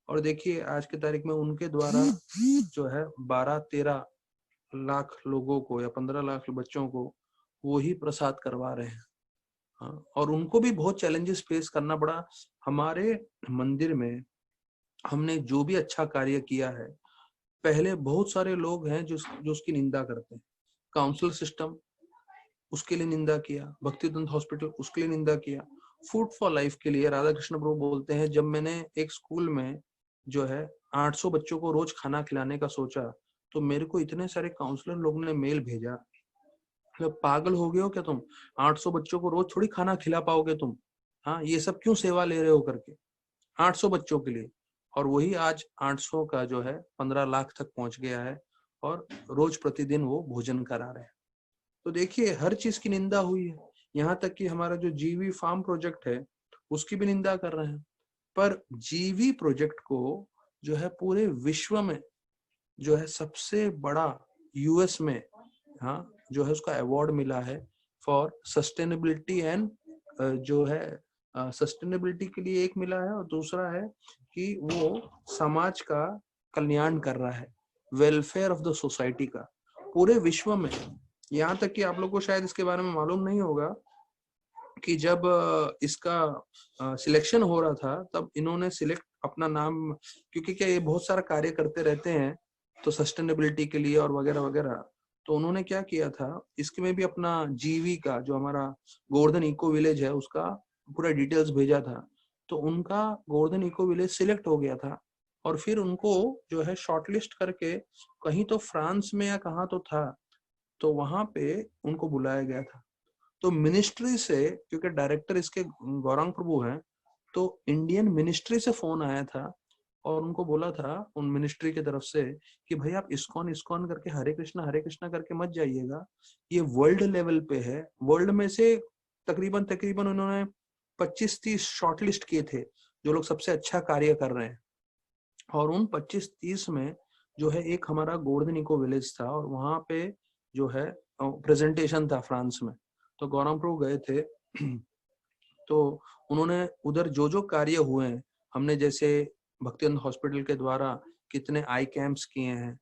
और देखिए आज की तारीख में उनके द्वारा जो है 12-13 लाख लोगों को या 15 लाख बच्चों को वो ही प्रसाद करवा रहे हैं। हाँ, और उनको भी बहुत चैलेंजेस फेस करना पड़ा। हमारे मंदिर में हमने जो भी अच्छा कार्य किया है, पहले बहुत सारे लोग हैं जो उसकी निंदा करते हैं, काउंसिल सिस्टम, उसके लिए निंदा किया, भक्तिदंत हॉस्पिटल, उसके लिए निंदा किया। फूड फॉर लाइफ के लिए राधा कृष्ण प्रभु बोलते हैं, जब मैंने एक स्कूल में जो है 800 बच्चों को रोज खाना खिलाने का सोचा, तो मेरे को इतने सारे काउंसलर लोगों ने मेल भेजा, मतलब पागल हो गए हो क्या तुम, 800 बच्चों को रोज थोड़ी खाना खिला पाओगे तुम, हाँ ये सब क्यों सेवा ले रहे हो करके, 800 बच्चों के लिए। और वही आज 800 का जो है 15 लाख तक पहुंच गया है और रोज प्रतिदिन वो भोजन करा रहे हैं। तो देखिए हर चीज की निंदा हुई है, यहाँ तक कि हमारा जो जीवी फार्म प्रोजेक्ट है उसकी भी निंदा कर रहे हैं। पर जीवी प्रोजेक्ट को जो है पूरे विश्व में जो है सबसे बड़ा यूएस में, हाँ जो है उसका अवार्ड मिला है फॉर सस्टेनेबिलिटी एंड जो है सस्टेनेबिलिटी के लिए एक मिला है, और दूसरा है कि वो समाज का कल्याण कर रहा है, वेलफेयर ऑफ द सोसाइटी का पूरे विश्व में। यहाँ तक कि आप लोग को शायद इसके बारे में मालूम नहीं होगा कि जब इसका सिलेक्शन हो रहा था तब इन्होंने सिलेक्ट अपना नाम, क्योंकि क्या ये बहुत सारा कार्य करते रहते हैं तो सस्टेनेबिलिटी के लिए और वगैरह वगैरह, तो उन्होंने क्या किया था इसके में भी अपना जीवी का जो हमारा गोवर्धन इको विलेज है उसका पूरा डिटेल्स भेजा था। तो उनका गोवर्धन इको विलेज सिलेक्ट हो गया था और फिर उनको जो है शॉर्टलिस्ट करके कहीं तो फ्रांस में या कहाँ तो था, तो वहां पे उनको बुलाया गया था। तो मिनिस्ट्री से, क्योंकि डायरेक्टर इसके गौरांग प्रभु हैं, तो इंडियन मिनिस्ट्री से फोन आया था और उनको बोला था उन मिनिस्ट्री की तरफ से कि भाई आप इस्कॉन इस्कॉन करके हरे कृष्णा करके मत जाइएगा, ये वर्ल्ड लेवल पे है। वर्ल्ड में से तकरीबन तकरीबन उन्होंने 25-30 शॉर्टलिस्ट किए थे जो लोग सबसे अच्छा कार्य कर रहे हैं, और उन 25-30 में जो है एक हमारा गोवर्धन इको विलेज था और वहां पे जो है प्रेजेंटेशन था फ्रांस में। तो गौरव प्रभु गए थे तो उन्होंने उधर जो जो कार्य हुए हैं, हमने जैसे भक्तिदंत हॉस्पिटल के द्वारा कितने आई कैंप्स किए हैं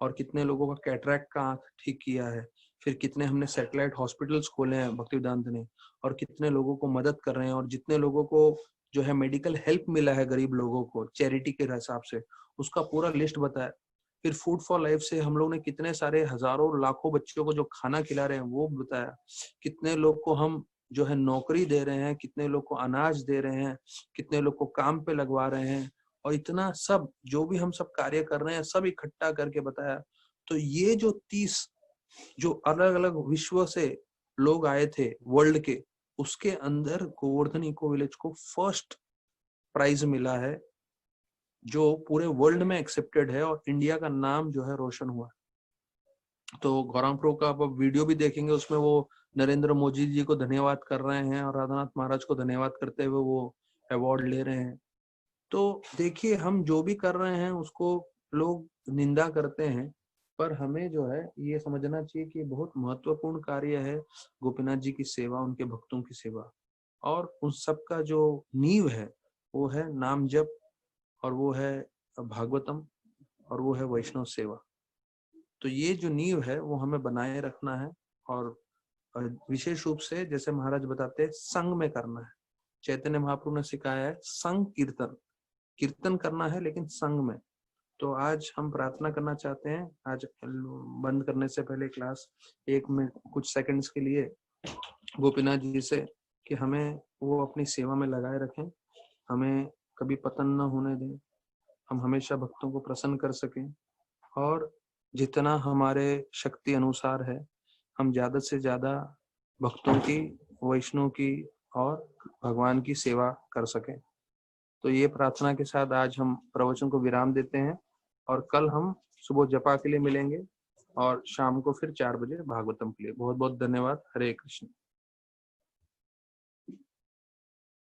और कितने लोगों का कैटरैक्ट का आंख ठीक किया है, फिर कितने हमने सैटेलाइट हॉस्पिटल्स खोले हैं भक्तिवेदांत ने, और कितने लोगों को मदद कर रहे हैं, और जितने लोगों को जो है मेडिकल हेल्प मिला है गरीब लोगों को चैरिटी के हिसाब से, उसका पूरा लिस्ट बताया। फिर फूड फॉर लाइफ से हम लोग ने कितने सारे हजारों लाखों बच्चों को जो खाना खिला रहे हैं वो बताया, कितने लोग को हम जो है नौकरी दे रहे हैं, कितने लोग को अनाज दे रहे हैं, कितने लोग को काम पे लगवा रहे हैं, और इतना सब जो भी हम सब कार्य कर रहे हैं सब इकट्ठा करके बताया। तो ये जो 30 जो अलग अलग विश्व से लोग आए थे वर्ल्ड के, उसके अंदर गोवर्धन इको विलेज को फर्स्ट प्राइज मिला है जो पूरे वर्ल्ड में एक्सेप्टेड है, और इंडिया का नाम जो है रोशन हुआ। तो गौरांग प्रो का आप वीडियो भी देखेंगे, उसमें वो नरेंद्र मोदी जी को धन्यवाद कर रहे हैं और राधानाथ महाराज को धन्यवाद करते हुए वो अवार्ड ले रहे हैं। तो देखिए हम जो भी कर रहे हैं उसको लोग निंदा करते हैं, पर हमें जो है ये समझना चाहिए कि बहुत महत्वपूर्ण कार्य है गोपीनाथ जी की सेवा, उनके भक्तों की सेवा, और उन सब का जो नींव है वो है नाम जप, और वो है भागवतम, और वो है वैष्णव सेवा। तो ये जो नींव है वो हमें बनाए रखना है, और विशेष रूप से जैसे महाराज बताते हैं संग में करना है। चैतन्य महाप्रभु ने सिखाया है संग कीर्तन, कीर्तन करना है लेकिन संग में। तो आज हम प्रार्थना करना चाहते हैं, आज बंद करने से पहले क्लास एक मिनट कुछ सेकंड्स के लिए गोपीनाथ जी से कि हमें वो अपनी सेवा में लगाए रखें, हमें कभी पतन न होने दें, हम हमेशा भक्तों को प्रसन्न कर सकें, और जितना हमारे शक्ति अनुसार है हम ज्यादा से ज्यादा भक्तों की, वैष्णव की और भगवान की सेवा कर सकें। तो ये प्रार्थना के साथ आज हम प्रवचन को विराम देते हैं, और कल हम सुबह जपा के लिए मिलेंगे और शाम को फिर 4 बजे भागवतम के लिए। बहुत बहुत धन्यवाद। हरे कृष्ण।